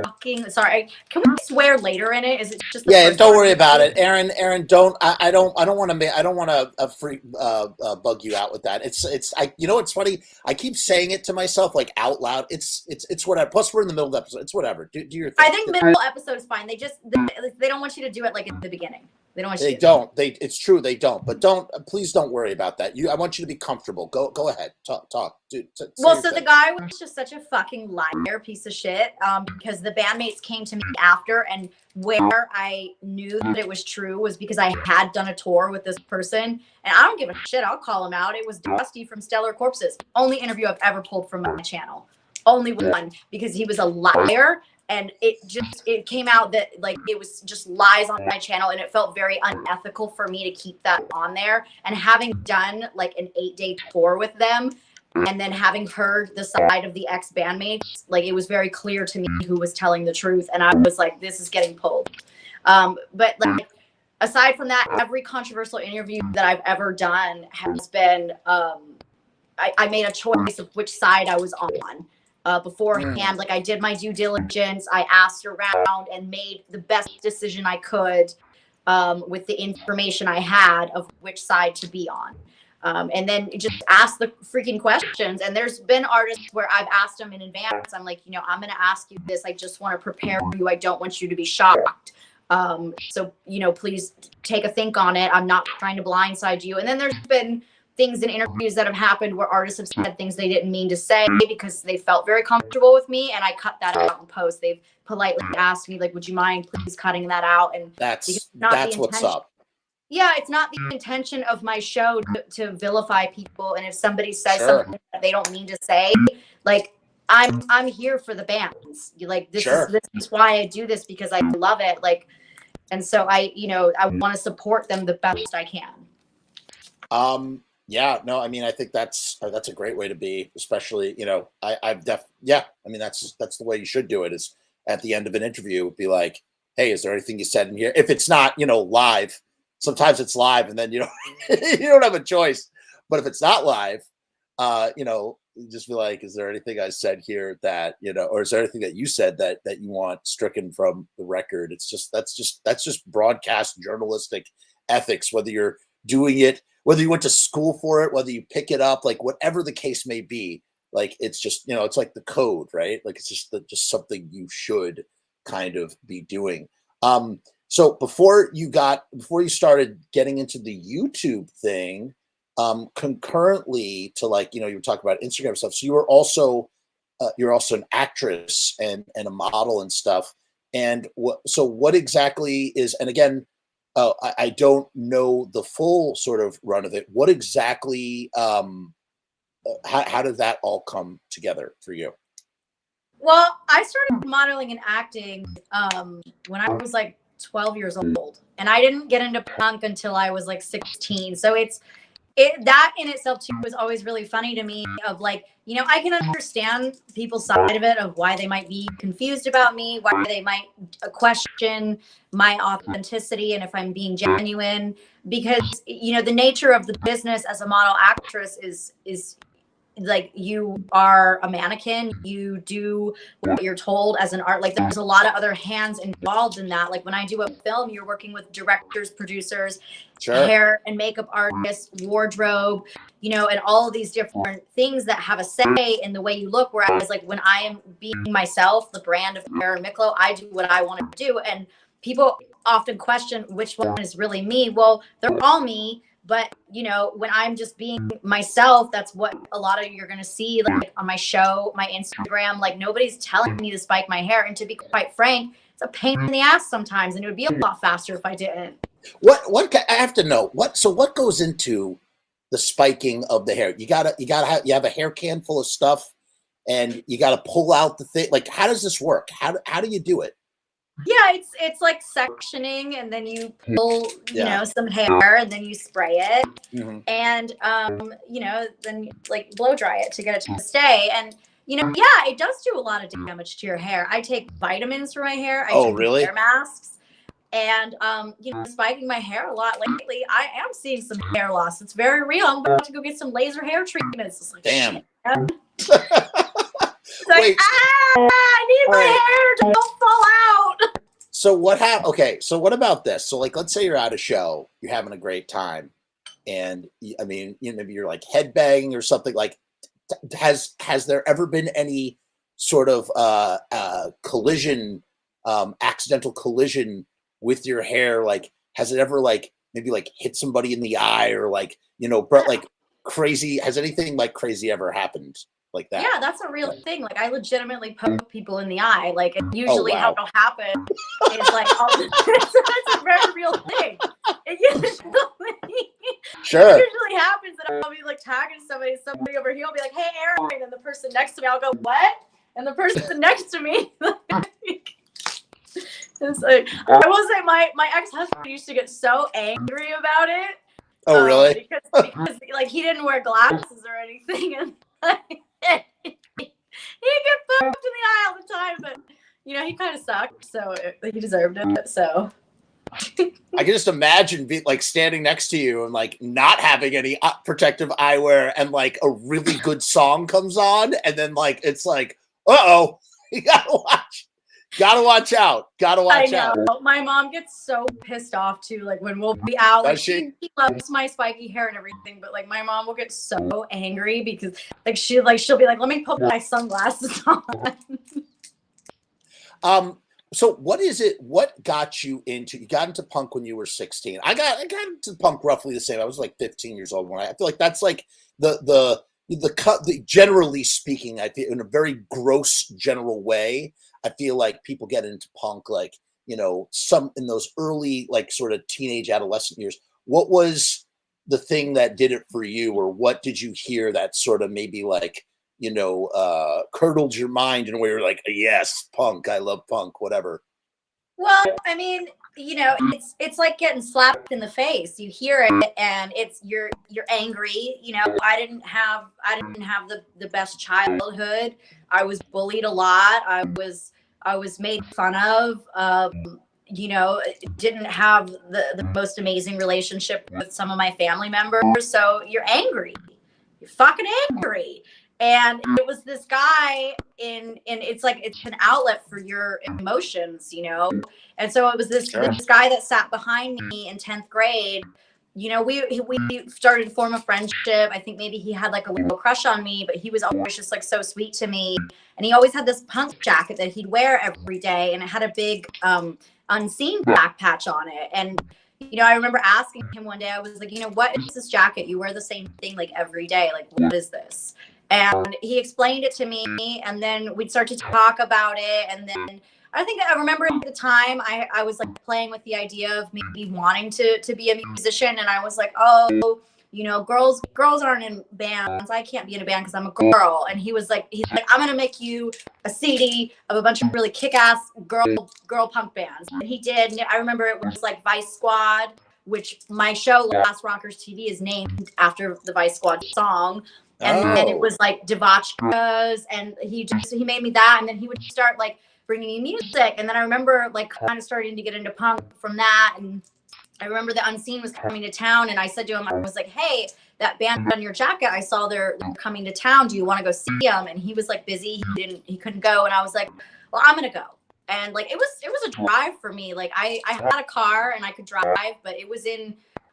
fucking, sorry, can we swear later in it? Is it just the first don't worry about it, Erin. Don't. I don't want to bug you out with that. You know, it's funny. I keep saying it to myself like out loud. It's whatever. Plus, we're in the middle of the episode. It's whatever. Do your thing. I think middle episode is fine. They don't want you to do it like at the beginning. They don't want you. They don't. It's true. They don't. But please don't worry about that. I want you to be comfortable. Go ahead. Talk. Well, so the guy was just such a fucking liar, piece of shit. Because the bandmates came to me after, and where I knew that it was true was because I had done a tour with this person, and I don't give a shit. I'll call him out. It was Dusty from Stellar Corpses. Only interview I've ever pulled from my channel. Only one, because he was a liar. And it came out that like it was just lies on my channel, and it felt very unethical for me to keep that on there. And having done like an 8-day tour with them, and then having heard the side of the ex bandmates, like it was very clear to me who was telling the truth, and I was like, this is getting pulled. But like aside from that, every controversial interview that I've ever done has been I made a choice of which side I was on. Beforehand, like I did my due diligence, I asked around and made the best decision I could with the information I had of which side to be on. And then just ask the freaking questions. And there's been artists where I've asked them in advance. I'm like, you know, I'm going to ask you this. I just want to prepare you. I don't want you to be shocked. So, you know, please take a think on it. I'm not trying to blindside you. And then there's been things in interviews that have happened where artists have said things they didn't mean to say because they felt very comfortable with me, and I cut that out in post. They've politely asked me, like, would you mind please cutting that out? And that's what's up. Yeah, it's not the intention of my show to vilify people. And if somebody says something that they don't mean to say, like I'm here for the bands. This is why I do this, because I love it. Like, and so I want to support them the best I can. Yeah, no, I mean, I think that's a great way to be, especially, you know, I mean, that's the way you should do it, is at the end of an interview, be like, hey, is there anything you said in here? If it's not, you know, live, sometimes it's live and then, you know, you don't have a choice, but if it's not live, you know, just be like, is there anything I said here that, you know, or is there anything that you said that you want stricken from the record? That's just broadcast journalistic ethics, whether you're doing it, whether you went to school for it, whether you pick it up, like whatever the case may be, like it's just, you know, it's like the code, right? Like it's just something you should kind of be doing. So before you started getting into the YouTube thing, concurrently to like, you know, you were talking about Instagram stuff. So you're also an actress and a model and stuff. And what exactly is, and again, I don't know the full sort of run of it. What exactly, how did that all come together for you? Well, I started modeling and acting when I was like 12 years old, and I didn't get into punk until I was like 16. So that in itself too was always really funny to me, of like, you know, I can understand people's side of it, of why they might be confused about me, why they might question my authenticity and if I'm being genuine, because, you know, the nature of the business as a model actress is like, you are a mannequin, you do what you're told as an art. Like, there's a lot of other hands involved in that. Like, when I do a film, you're working with directors, producers, Sure. hair and makeup artists, wardrobe, you know, and all of these different things that have a say in the way you look. Whereas like, when I am being myself, the brand of Erin Micklow, I do what I want to do. And people often question which one is really me. Well, they're all me. But, you know, when I'm just being myself, that's what a lot of you're going to see, like on my show, my Instagram. Like, nobody's telling me to spike my hair. And to be quite frank, it's a pain in the ass sometimes. And it would be a lot faster if I didn't. What I have to know, what goes into the spiking of the hair? You have a hair can full of stuff and you got to pull out the thing. Like, how does this work? How do you do it? Yeah, it's like sectioning, and then you pull, you know, some hair, and then you spray it, and you know, then like blow dry it to get it to stay. And you know, yeah, it does do a lot of damage to your hair. I take vitamins for my hair. I take really? hair masks, and you know, spiking my hair a lot lately. I am seeing some hair loss. It's very real. I'm about to go get some laser hair treatments. It's like, damn. It's like, I need my hair to don't fall out. So what happened? Okay, so what about this? So like, let's say you're at a show, you're having a great time, and I mean, you know, maybe you're like headbanging or something. Like, has there ever been any sort of collision, accidental collision with your hair? Like, has it ever like maybe like hit somebody in the eye, or like, you know, like crazy? Has anything like crazy ever happened like that? Yeah, that's a real thing. Like, I legitimately poke people in the eye. Like, and usually how it'll happen is like, that's a very real thing. It Sure. usually happens that I'll be like tagging somebody over here will be like, hey, Erin, and the person next to me, I'll go, what? And the person next to me, it's like, I will say my ex-husband used to get so angry about it. Oh, really? Because like, he didn't wear glasses or anything, and like, he get poked in the eye all the time, but you know, he kind of sucked, so he deserved it. So I can just imagine like standing next to you and like not having any protective eyewear, and like a really good song comes on, and then like it's like, uh-oh, you gotta watch out. I know. My mom gets so pissed off too. Like, when we'll be out, like she loves my spiky hair and everything, but like my mom will get so angry because like she'll be like, let me put my sunglasses on. So what is it? What got you into? You got into punk when you were 16. I got into punk roughly the same. I was like 15 years old when I feel like that's like the generally speaking, I feel in a very gross general way. I feel like people get into punk like, you know, some in those early like sort of teenage adolescent years. What was the thing that did it for you, or what did you hear that sort of maybe like, you know, curdled your mind in a way you're like, yes, punk, I love punk, whatever? Well, I mean, you know, it's like getting slapped in the face. You hear it, and you're angry. You know, I didn't have the best childhood. I was bullied a lot. I was made fun of. You know, didn't have the most amazing relationship with some of my family members. So you're angry. You're fucking angry. And it was this guy in it's like, it's an outlet for your emotions, you know? And so it was this guy that sat behind me in 10th grade, you know, we started to form a friendship. I think maybe he had like a little crush on me, but he was always just like so sweet to me. And he always had this punk jacket that he'd wear every day, and it had a big unseen back patch on it. And you know, I remember asking him one day, I was like, you know, what is this jacket? You wear the same thing like every day. Like, what is this? And he explained it to me, and then we'd start to talk about it. And then I think I remember at the time I was like playing with the idea of maybe wanting to be a musician. And I was like, oh, you know, girls aren't in bands. I can't be in a band because I'm a girl. And he's like, I'm going to make you a CD of a bunch of really kick-ass girl punk bands. And he did. And I remember it was like Vice Squad, which my show Last Rockers TV is named after the Vice Squad song. And then it was like Devotchkas, and he made me that. And then he would start like bringing me music. And then I remember like kind of starting to get into punk from that. And I remember the Unseen was coming to town, and I said to him, I was like, hey, that band on your jacket, I saw they're coming to town. Do you want to go see them? And he was like busy. He couldn't go. And I was like, well, I'm going to go. And like, it was a drive for me. Like I had a car and I could drive, but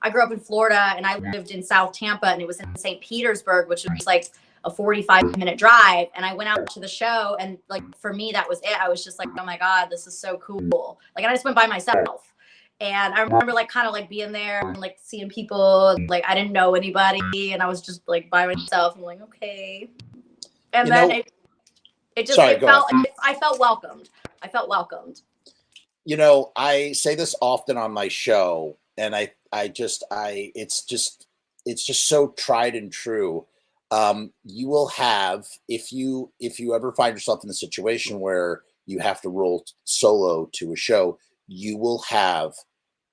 I grew up in Florida, and I lived in South Tampa, and it was in St. Petersburg, which was like a 45-minute drive. And I went out to the show, and like, for me, that was it. I was just like, oh my God, this is so cool. Like, I just went by myself. And I remember like kind of like being there and like seeing people, like I didn't know anybody, and I was just like by myself. I'm like, okay. And then I felt welcomed. I felt welcomed. You know, I say this often on my show, and it's just so tried and true. You will have, if you ever find yourself in a situation where you have to roll solo to a show, you will have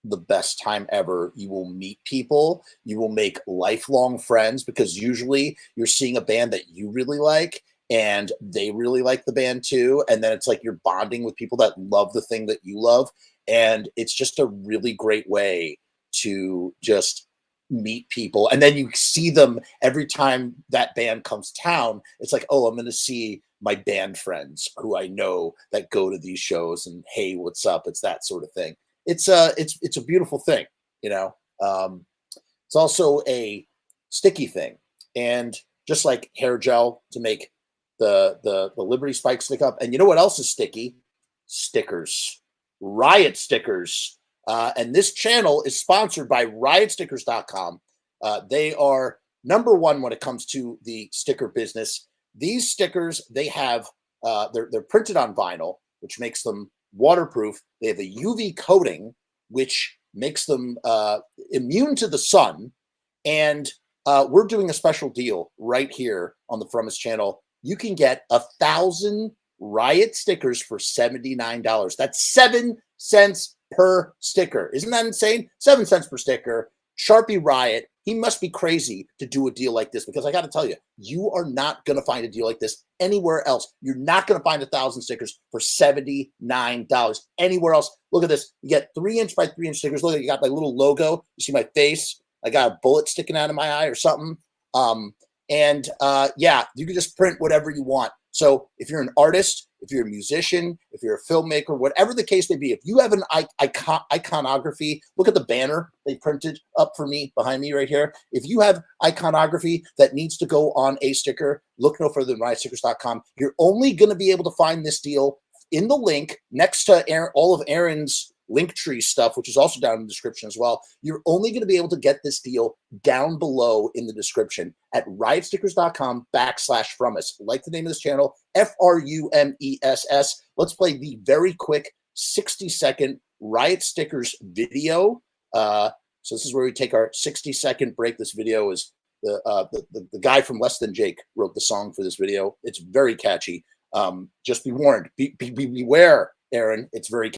the best time ever. You will meet people. You will make lifelong friends, because usually you're seeing a band that you really like, and they really like the band too. And then it's like you're bonding with people that love the thing that you love. And it's just a really great way to just meet people. And then you see them every time that band comes to town. It's like, oh, I'm going to see my band friends who I know that go to these shows, and hey, what's up? It's that sort of thing. It's a beautiful thing, you know. It's also a sticky thing, and just like hair gel to make the Liberty Spike stick up. And you know what else is sticky? Stickers, Riot stickers. And this channel is sponsored by riotstickers.com. They are number one when it comes to the sticker business. These stickers, they have they're printed on vinyl, which makes them waterproof. They have a UV coating, which makes them immune to the sun. And we're doing a special deal right here on the Frumess channel. You can get 1,000 Riot stickers for $79. That's 7 cents per sticker. Isn't that insane? 7 cents per sticker. Sharpie Riot, he must be crazy to do a deal like this, because I got to tell you, you are not going to find a deal like this anywhere else. You're not going to find 1,000 stickers for $79 anywhere else. Look at this. You get 3-inch by 3-inch stickers. Look, you got my little logo. You see my face. I got a bullet sticking out of my eye or something. Yeah, you can just print whatever you want. So if you're an artist, if you're a musician, if you're a filmmaker, whatever the case may be, if you have an iconography, look at the banner they printed up for me behind me right here. If you have iconography that needs to go on a sticker, look no further than riotstickers.com. You're only going to be able to find this deal in the link next to all of Erin's Linktree stuff, which is also down in the description as well. You're only going to be able to get this deal down below in the description at riotstickers.com/Frumess. Like the name of this channel, FRUMESS. Let's play the very quick 60-second Riot Stickers video. So this is where we take our 60-second break. This video is the guy from Less Than Jake wrote the song for this video. It's very catchy. Just be warned. Beware, Erin. It's very catchy.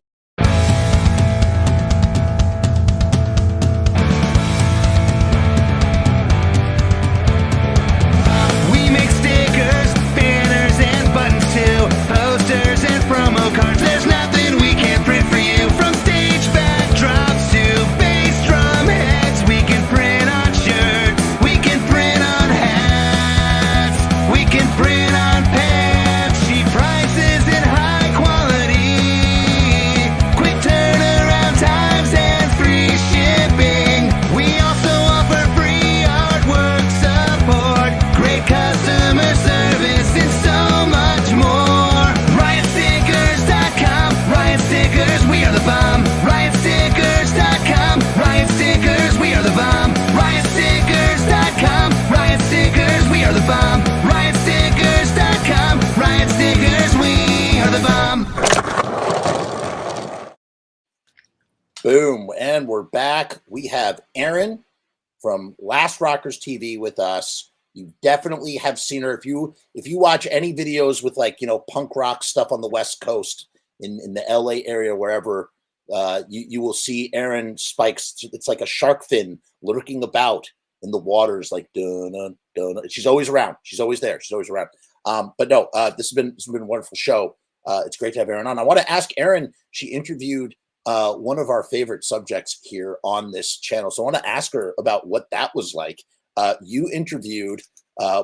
Posters and promo cards, there's nothing we can't print for you. From stage backdrops to bass drum heads, we can print on shirts, we can print on hats, we can print on pants. Cheap prices and high quality, Boom. And we're back. We have Erin from Last Rockers TV with us. You definitely have seen her. If you watch any videos with like, punk rock stuff on the West Coast in the LA area, wherever, you will see Erin Spikes. It's like a shark fin lurking about in the waters, like dun, dun. She's always around. She's always there. She's always around. But no, this has been a wonderful show. It's great to have Erin on. I want to ask Erin. She interviewed one of our favorite subjects here on this channel, so I want to ask her about what that was like. You interviewed.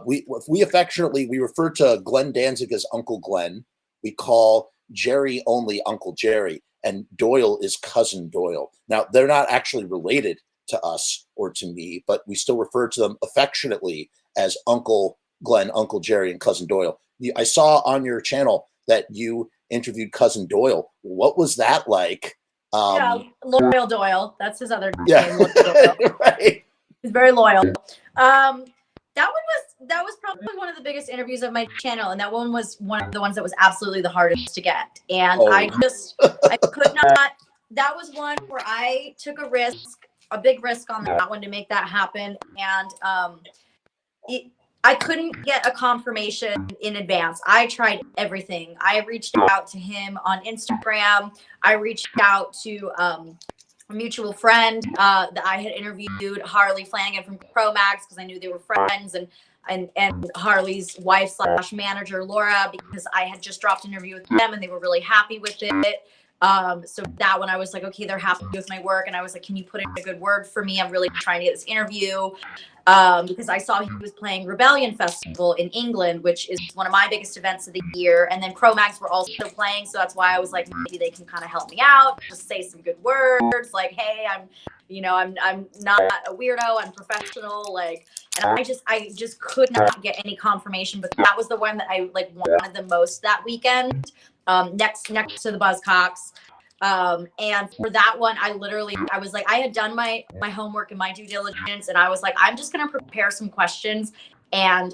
We affectionately refer to Glenn Danzig as Uncle Glenn. We call Jerry only Uncle Jerry, and Doyle is Cousin Doyle. Now they're not actually related to us or to me, but we still refer to them affectionately as Uncle Glenn, Uncle Jerry, and Cousin Doyle. I saw on your channel that you interviewed Cousin Doyle. What was that like? Loyal Doyle. That's his other name. Yeah, right. He's very loyal. That was probably one of the biggest interviews of my channel, and that one was one of the ones that was absolutely the hardest to get. And I could not. That was one where I took a big risk on that one to make that happen, and I couldn't get a confirmation in advance. I tried everything. I reached out to him on Instagram. I reached out to a mutual friend that I had interviewed, Harley Flanagan from Frumess, because I knew they were friends, and Harley's wife / manager, Laura, because I had just dropped an interview with them and they were really happy with it. So that one I was like, okay, they're happy with my work. And I was like, can you put in a good word for me? I'm really trying to get this interview. Because I saw he was playing Rebellion Festival in England, which is one of my biggest events of the year. And then Pro-Mags were also playing. So that's why I was like, maybe they can kind of help me out, just say some good words. Like, hey, I'm not a weirdo. I'm professional. Like, and I just could not get any confirmation, but that was the one that I like wanted the most that weekend. Next to the Buzzcocks. And for that one, I was like, I had done my homework and my due diligence, and I was like, I'm just going to prepare some questions. And,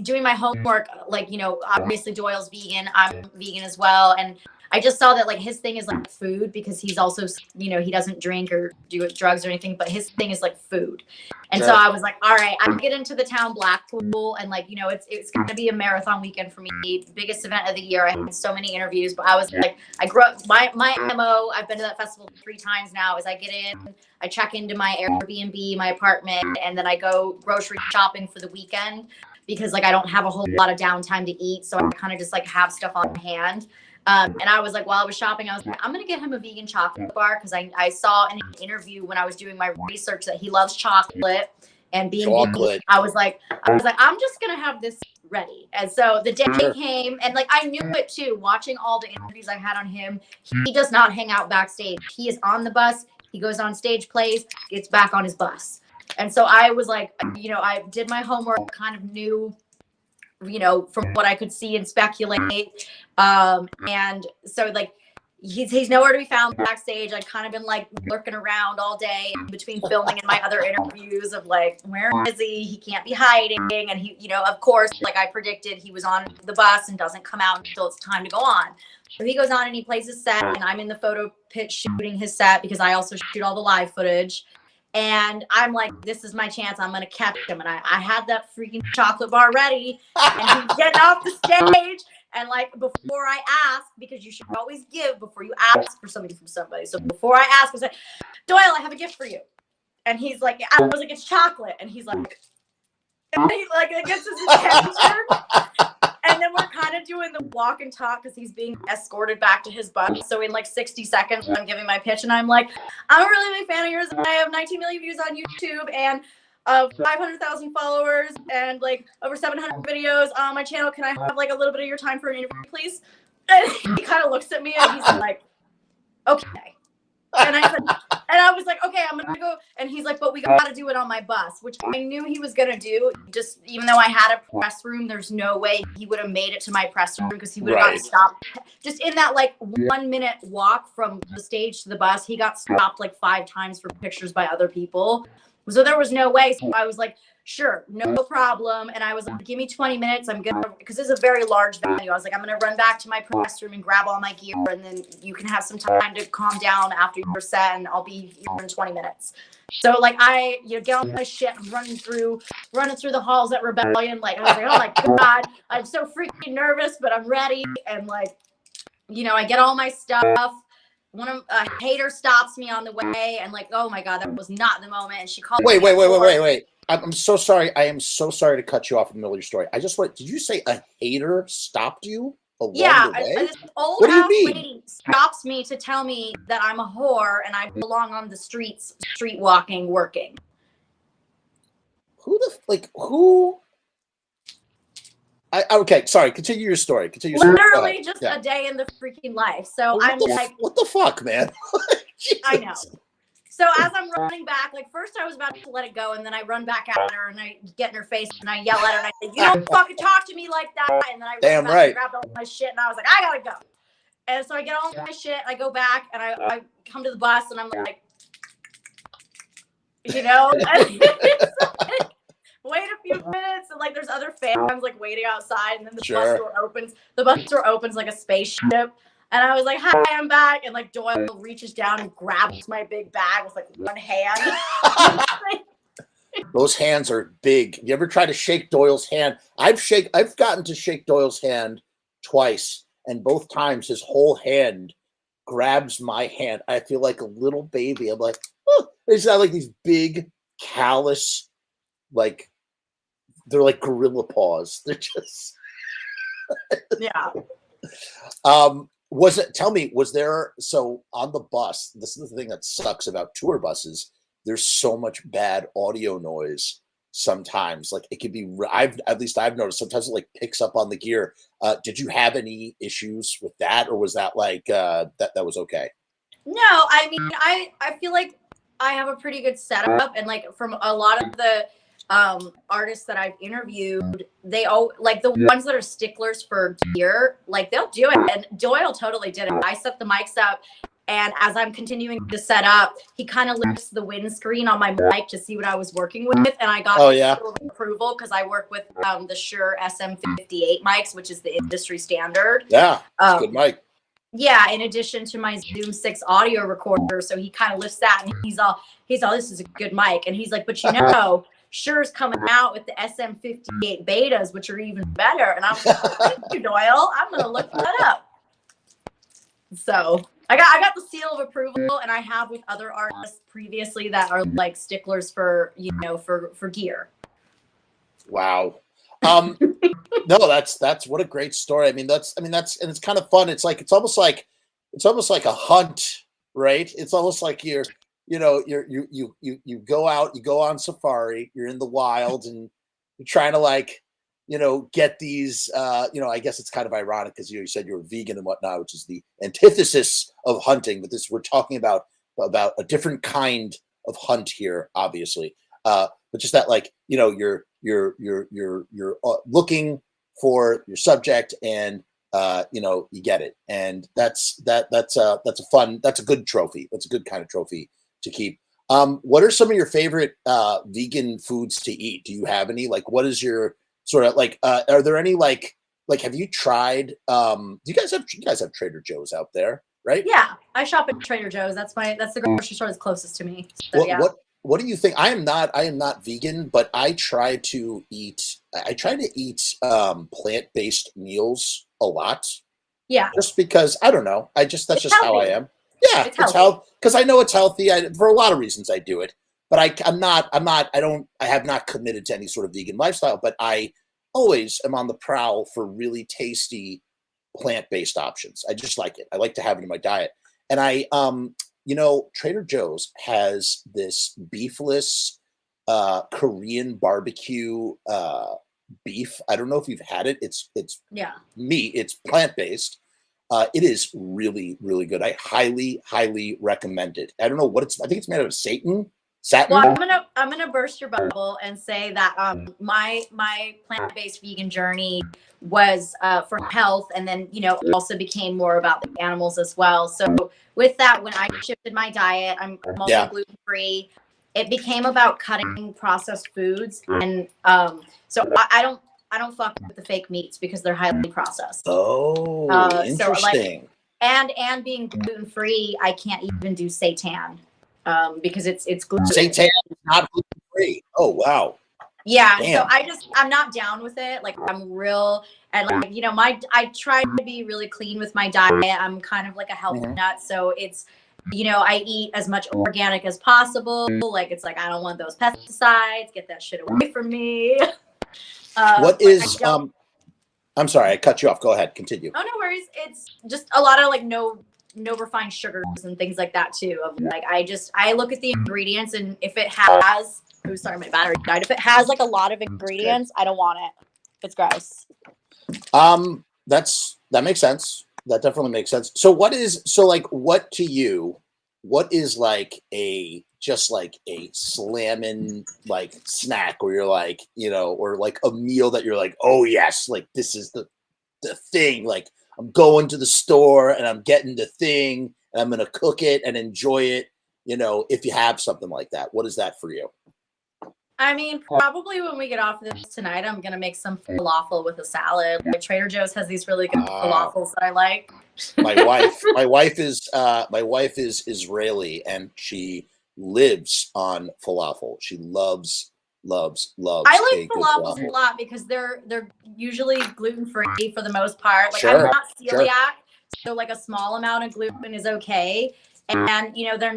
doing my homework, obviously Doyle's vegan, I'm vegan as well. And I just saw that like his thing is like food, because he's also, he doesn't drink or do drugs or anything, but his thing is like food. And so I was like, all right, I get into the town Blackpool, and it's going to be a marathon weekend for me. Biggest event of the year. I had so many interviews, but I was like, I grew up, my MO, I've been to that festival 3 times now, is I get in, I check into my Airbnb, my apartment, and then I go grocery shopping for the weekend, because like I don't have a whole lot of downtime to eat. So I kind of just like have stuff on hand. And I was like, while I was shopping, I was like, I'm going to get him a vegan chocolate bar, because I saw in an interview when I was doing my research that he loves chocolate and being vegan. I was like, I'm just going to have this ready. And so the day came, and like I knew it too, watching all the interviews I had on him. He does not hang out backstage. He is on the bus. He goes on stage, plays, gets back on his bus. And so I was like, I did my homework, kind of knew, from what I could see and speculate. And so like, he's nowhere to be found backstage. I'd kind of been like lurking around all day between filming and my other interviews of like, where is he? He can't be hiding. And he, of course, like I predicted, he was on the bus and doesn't come out until it's time to go on. So he goes on and he plays his set, and I'm in the photo pit shooting his set, because I also shoot all the live footage. And I'm like, this is my chance. I'm going to catch him. And I had that freaking chocolate bar ready, and he's getting off the stage. And like, before I ask, because you should always give before you ask for something from somebody. So before I ask, I was like, Doyle, I have a gift for you. And he's like, I was like, it's chocolate. And he's like, it gets his attention. And then we're kind of doing the walk and talk, because he's being escorted back to his bus. So in like 60 seconds, I'm giving my pitch, and I'm like, I'm a really big fan of yours. I have 19 million views on YouTube and 500,000 followers and like over 700 videos on my channel. Can I have like a little bit of your time for an interview, please? And he kind of looks at me and he's like, okay. And I was like, okay, I'm gonna go. And he's like, but we gotta do it on my bus, which I knew he was gonna do. Just even though I had a press room, there's no way he would have made it to my press room, because he would have gotten stopped. Just in that like 1 minute walk from the stage to the bus, he got stopped like 5 times for pictures by other people. So there was no way. So I was like, sure, no problem. And I was like, give me 20 minutes. I'm good. Because this is a very large venue. I was like, I'm going to run back to my press room and grab all my gear. And then you can have some time to calm down after your set. And I'll be here in 20 minutes. So like I, get all my shit, I'm running through the halls at Rebellion. Like I was like, oh my God, I'm so freaking nervous, but I'm ready. And like, I get all my stuff. One of a hater stops me on the way and like, oh my God, that was not the moment. And she called me. Wait. I'm so sorry. I am so sorry to cut you off in the middle of your story. Did you say a hater stopped you along the way? This old ass lady stops me to tell me that I'm a whore and I belong on the streets, street walking, working. Who? Okay, sorry. Continue your story. Literally just a day in the freaking life. So I'm like, what the fuck, man? I know. So as I'm running back, like first I was about to let it go, and then I run back at her and I get in her face and I yell at her and I say, "You don't fucking talk to me like that!" And then I run back and grabbed all my shit and I was like, "I gotta go." And so I get all my shit, I go back and I come to the bus and I'm like, and it's like, wait a few minutes, and like there's other fans like waiting outside, and then the bus door opens. The bus door opens like a spaceship. And I was like, "Hi, I'm back." And like Doyle reaches down and grabs my big bag with like one hand. Those hands are big. You ever try to shake Doyle's hand? I've gotten to shake Doyle's hand twice, and both times his whole hand grabs my hand. I feel like a little baby. I'm like, oh, it's not like these big, callous, like they're like gorilla paws. They're just yeah. Was there, so on the bus, this is the thing that sucks about tour buses, there's so much bad audio noise sometimes. Like it could be, I've noticed sometimes it like picks up on the gear. Did you have any issues with that, or was that like, that was okay? No, I mean, I feel like I have a pretty good setup, and like from a lot of the artists that I've interviewed, they all like the ones that are sticklers for gear, like they'll do it. And Doyle totally did it. I set the mics up, and as I'm continuing to set up, he kind of lifts the windscreen on my mic to see what I was working with, and I got approval because I work with the Shure SM58 mics, which is the industry standard. Yeah, good mic. Yeah, in addition to my Zoom 6 audio recorder, so he kind of lifts that, and he's all, "This is a good mic," and he's like, "But Shure's coming out with the SM58 betas, which are even better." And I'm like, "Thank you, Doyle. I'm gonna look that up." So I got the seal of approval, and I have with other artists previously that are like sticklers for for gear. Wow. No, that's what a great story. I mean, and it's kind of fun. It's almost like a hunt, right? It's almost like you go out, you go on safari, you're in the wild, and you're trying to get these, I guess it's kind of ironic because you said you're vegan and whatnot, which is the antithesis of hunting, but we're talking about a different kind of hunt here, obviously. But just that, you're looking for your subject, and you get it, and that's a good trophy. That's a good kind of trophy to keep. What are some of your favorite vegan foods to eat? Do you have any? Like, what is your sort of are there any like have you tried? You guys have Trader Joe's out there, right? Yeah, I shop at Trader Joe's. That's the grocery store that's closest to me. So, What do you think? I am not vegan, but I try to eat plant-based meals a lot. Yeah. Just because I don't know. That's just healthy. how I am. Yeah, it's healthy because I know it's healthy. For a lot of reasons I do it, but I have not committed to any sort of vegan lifestyle, but I always am on the prowl for really tasty plant-based options. I just like it. I like to have it in my diet. And Trader Joe's has this beefless Korean barbecue beef. I don't know if you've had it. It's meat. It's plant-based. It is really, really good. I highly, highly recommend it. I don't know I think it's made out of satin. Well, I'm gonna burst your bubble and say that my plant-based vegan journey was for health, and then also became more about the animals as well. So with that, when I shifted my diet, I'm also gluten-free, it became about cutting processed foods, and so I don't fuck with the fake meats because they're highly processed. Oh, So like, interesting. and being gluten free, I can't even do seitan because it's gluten. Seitan is not gluten free. Oh wow. Yeah, Damn. so I'm not down with it. Like I'm real, and like you know, I try to be really clean with my diet. I'm kind of like a health nut, so it's, you know, I eat as much organic as possible. Like it's like I don't want those pesticides. Get that shit away from me. What is I'm sorry, I cut you off. Go ahead, continue. Oh, no worries. It's just a lot of like no refined sugars and things like that too. Of like I look at the ingredients, and if it has, oh sorry, my battery died. If it has like a lot of ingredients, I don't want it. It's gross. That makes sense. That definitely makes sense. So what to you, what is like a slamming like snack where you're like, you know, or like a meal that you're like, oh yes, like this is the thing. Like I'm going to the store and I'm getting the thing and I'm gonna cook it and enjoy it. You know, if you have something like that, what is that for you? I mean, probably when we get off of this tonight, I'm gonna make some falafel with a salad. Like Trader Joe's has these really good falafels that I like. My wife is Israeli and she lives on falafel. She loves. I like falafels a lot because they're usually gluten free for the most part. Like I'm not celiac, so like a small amount of gluten is okay. And you know they're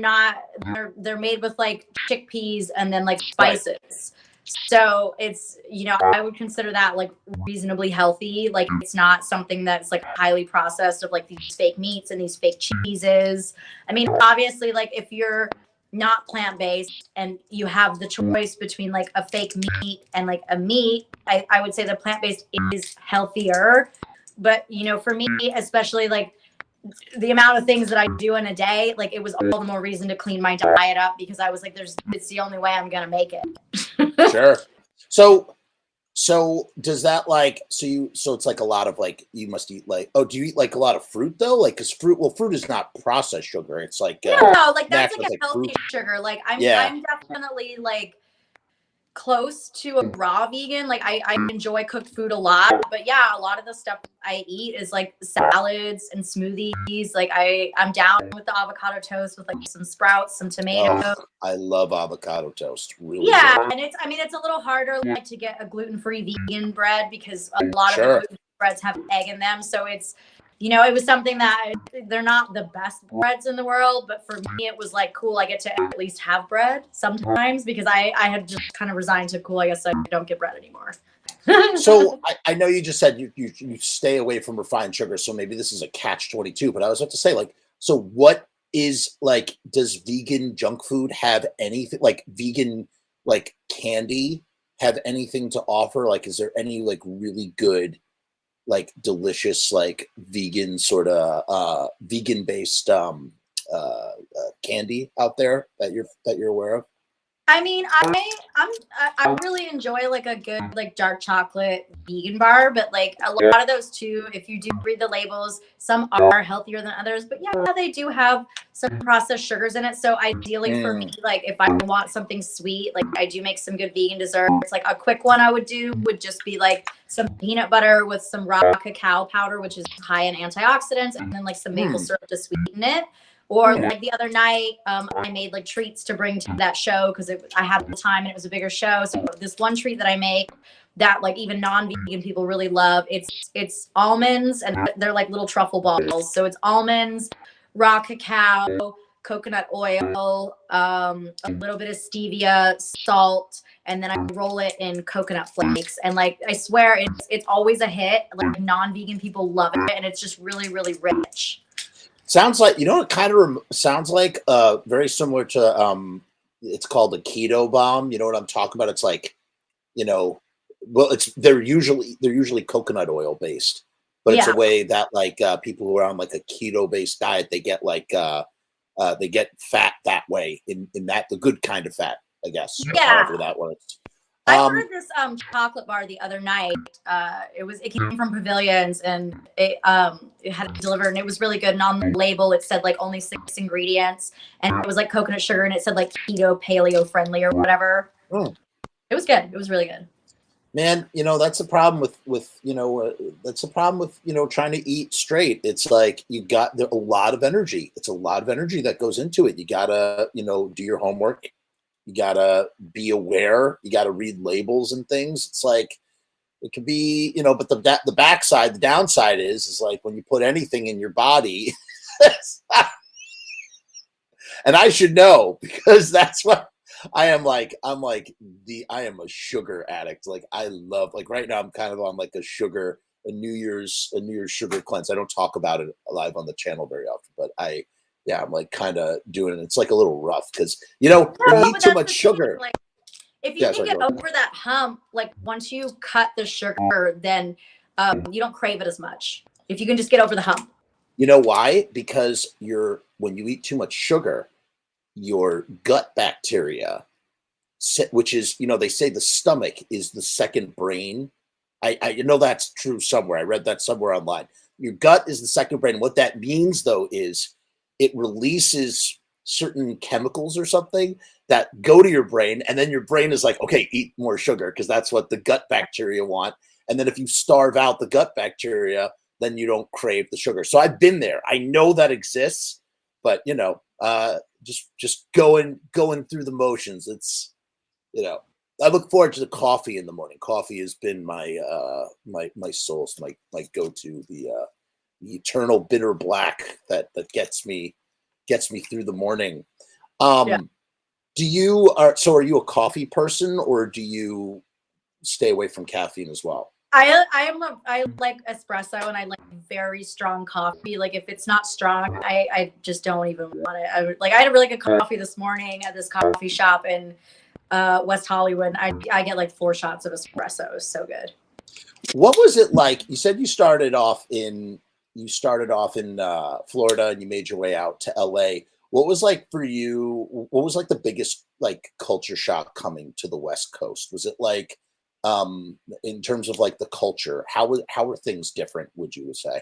made with like chickpeas and then like spices. Right. So it's, you know, I would consider that like reasonably healthy. Like it's not something that's like highly processed of like these fake meats and these fake cheeses. I mean, obviously, like if you're not plant-based and you have the choice between like a fake meat and like a meat, I would say the plant-based is healthier. But you know, for me, especially like the amount of things that I do in a day, like it was all the more reason to clean my diet up because I was like, it's the only way I'm gonna make it. Sure. So does that like, so it's like a lot of like, you must eat like, do you eat like a lot of fruit though? Like, cause fruit is not processed sugar. It's like, no, like that's like a healthy sugar. Like I'm definitely like close to a raw vegan. Like I enjoy cooked food a lot, but yeah, a lot of the stuff I eat is like salads and smoothies. Like I'm down with the avocado toast with like some sprouts, some tomatoes. Oh, I love avocado toast. Really good. And it's a little harder like to get a gluten-free vegan bread because a lot of the gluten breads have egg in them. So it's, you know, it was something that they're not the best breads in the world, but for me, it was like, cool, I get to at least have bread sometimes because I had just kind of resigned to, cool, I guess I don't get bread anymore. So I know you just said you stay away from refined sugar. So maybe this is a catch-22, but I was about to say like, so what is like, does vegan junk food have anything like vegan, like candy have anything to offer? Like, is there any like really good, like delicious, like vegan sort of vegan based candy out there that you're aware of? I mean, I really enjoy like a good like dark chocolate vegan bar, but like a lot of those too, if you do read the labels, some are healthier than others, but yeah, they do have some processed sugars in it. So ideally for me, like if I want something sweet, like I do make some good vegan desserts. Like a quick one I would do would just be like some peanut butter with some raw cacao powder, which is high in antioxidants, and then like some maple syrup to sweeten it. Or like the other night, I made like treats to bring to that show because I had the time and it was a bigger show. So this one treat that I make that like even non-vegan people really love, it's almonds and they're like little truffle balls. So it's almonds, raw cacao, coconut oil, a little bit of stevia, salt, and then I roll it in coconut flakes. And like I swear, it's always a hit. Like non-vegan people love it, and it's just really, really rich. Sounds like, you know, it kind of sounds like very similar to it's called a keto bomb. You know what I'm talking about? It's like, you know, well, they're usually coconut oil based, but it's a way that like people who are on like a keto based diet, they get like they get fat that way in that the good kind of fat, I guess. Yeah. However that works. I ordered this chocolate bar the other night. It came from Pavilions, and it had it delivered, and it was really good. And on the label, it said like only 6 ingredients, and it was like coconut sugar, and it said like keto, paleo friendly or whatever. It was good. It was really good. Man, that's a problem with that's a problem with trying to eat straight. It's like you got a lot of energy. It's a lot of energy that goes into it. You gotta do your homework. You gotta be aware. You gotta read labels and things. It's like it could be but the backside, the downside is like when you put anything in your body, and I should know because that's what I am like. I am a sugar addict. Like I love right now I'm kind of on like a New Year's sugar cleanse. I don't talk about it live on the channel very often, but I'm like kind of doing it. It's like a little rough because when you eat too much sugar. Like, if you can get over that hump, like once you cut the sugar, then you don't crave it as much. If you can just get over the hump. You know why? Because when you eat too much sugar, your gut bacteria, which is they say the stomach is the second brain. I know that's true somewhere. I read that somewhere online. Your gut is the second brain. What that means though is it releases certain chemicals or something that go to your brain, and then your brain is like, okay, eat more sugar because that's what the gut bacteria want. And then if you starve out the gut bacteria, then you don't crave the sugar. So I've been there. I know that exists, but just going through the motions. It's I look forward to the coffee in the morning. Coffee has been my my soul's my go-to, the eternal bitter black that gets me through the morning. Are you a coffee person, or do you stay away from caffeine as well? I like espresso, and I like very strong coffee. Like if it's not strong, I just don't even want it. I had a really good coffee this morning at this coffee shop in West Hollywood. I get like 4 shots of espresso. It was so good. What was it like? You said you started off in Florida and you made your way out to LA. What was like for you? What was like the biggest like culture shock coming to the West Coast? Was it like in terms of like the culture, how were things different, would you say?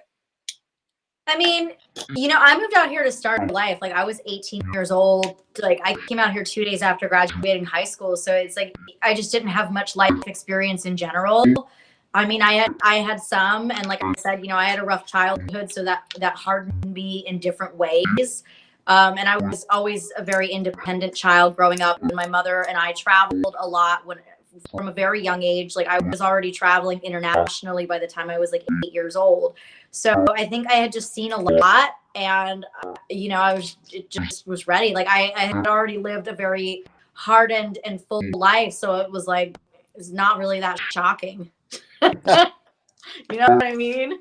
I mean, I moved out here to start life. Like I was 18 years old. Like I came out here 2 days after graduating high school. So it's like, I just didn't have much life experience in general. I mean, I had some, and like I said, I had a rough childhood, so that hardened me in different ways. And I was always a very independent child growing up, and my mother and I traveled a lot from a very young age. Like I was already traveling internationally by the time I was like 8 years old. So I think I had just seen a lot, and I was ready. Like I had already lived a very hardened and full life, so it was like it's not really that shocking. You know what I mean?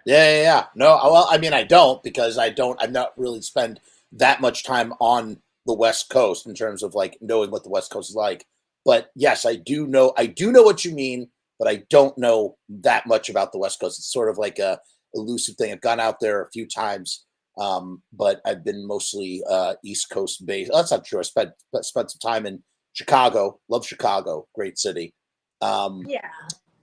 Yeah. No, well, I mean, I don't, because I've not really spent that much time on the West Coast in terms of like knowing what the West Coast is like. But yes, I do know what you mean, but I don't know that much about the West Coast. It's sort of like a elusive thing. I've gone out there a few times, but I've been mostly East Coast based. Oh, that's not true. I spent some time in Chicago. Love Chicago, great city. Yeah.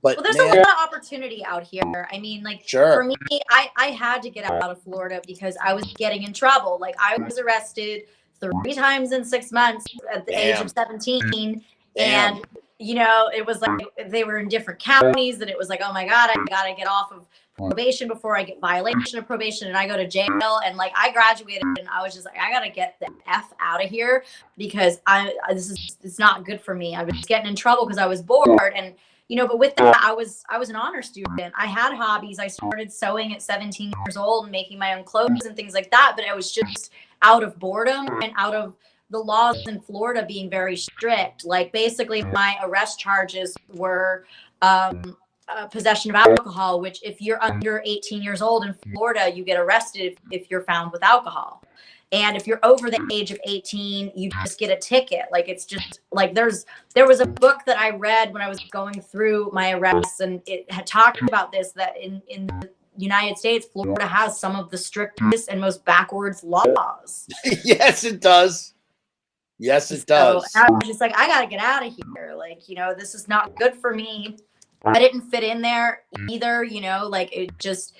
But well, there's a lot of opportunity out here. I mean, like for me, I had to get out of Florida because I was getting in trouble. Like I was arrested 3 times in 6 months at the age of 17. And, it was like they were in different counties, and it was like, oh my God, I got to get off of probation before I get violation of probation and I go to jail. And like I graduated, and I was just like, I got to get the F out of here because it's not good for me. I was getting in trouble because I was bored. And but with that, I was an honor student. I had hobbies. I started sewing at 17 years old and making my own clothes and things like that. But I was just out of boredom and out of the laws in Florida being very strict. Like basically my arrest charges were possession of alcohol, which if you're under 18 years old in Florida, you get arrested if you're found with alcohol. And if you're over the age of 18, you just get a ticket. Like it's just like there was a book that I read when I was going through my arrests, and it had talked about this, that in the United States, Florida has some of the strictest and most backwards laws. Yes, it does. Yes, it So does. I was just like, I gotta get out of here. Like, you know, this is not good for me. I didn't fit in there either, you know, like it just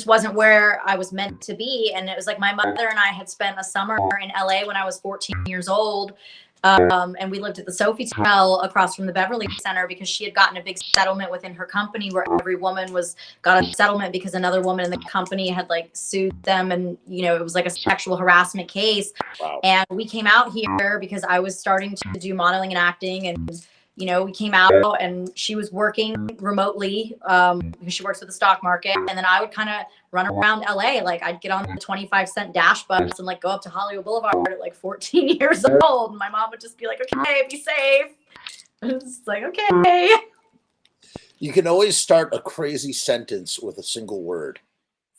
wasn't where I was meant to be. And it was like my mother and I had spent a summer in LA when I was 14 years old. And we lived at the Sofitel across from the Beverly Center because she had gotten a big settlement within her company where every woman got a settlement because another woman in the company had like sued them, and you know it was like a sexual harassment case. Wow. And we came out here because I was starting to do modeling and acting, and you know we came out and she was working remotely because she works with the stock market, and then I would kind of run around LA. Like I'd get on the 25-cent dash bus and like go up to Hollywood Boulevard at like 14 years old. And my mom would just be like, okay, be safe. It's like, okay. You can always start a crazy sentence with a single word.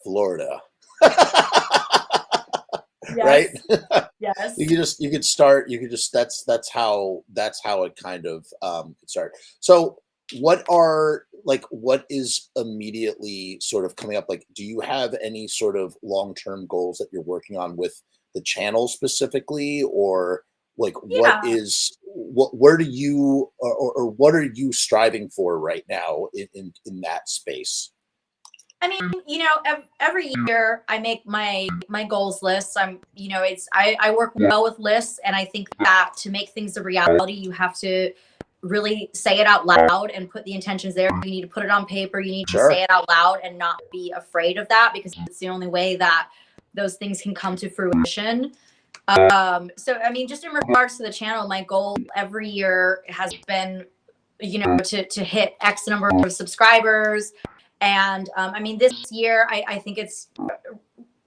Florida. Yes. Right? Yes. That's how it kind of could start. So what is immediately sort of coming up? Like, do you have any sort of long-term goals that you're working on with the channel specifically, or like Yeah. where do you or what are you striving for right now in that space? I mean, you know, every year I make my goals lists. I work well with lists, and I think that to make things a reality, you have to really say it out loud and put the intentions there. You need to put it on paper. You need to say it out loud and not be afraid of that, because it's the only way that those things can come to fruition. So I mean, just in regards to the channel, my goal every year has been, you know, to hit X number of subscribers. And I mean, this year, I think it's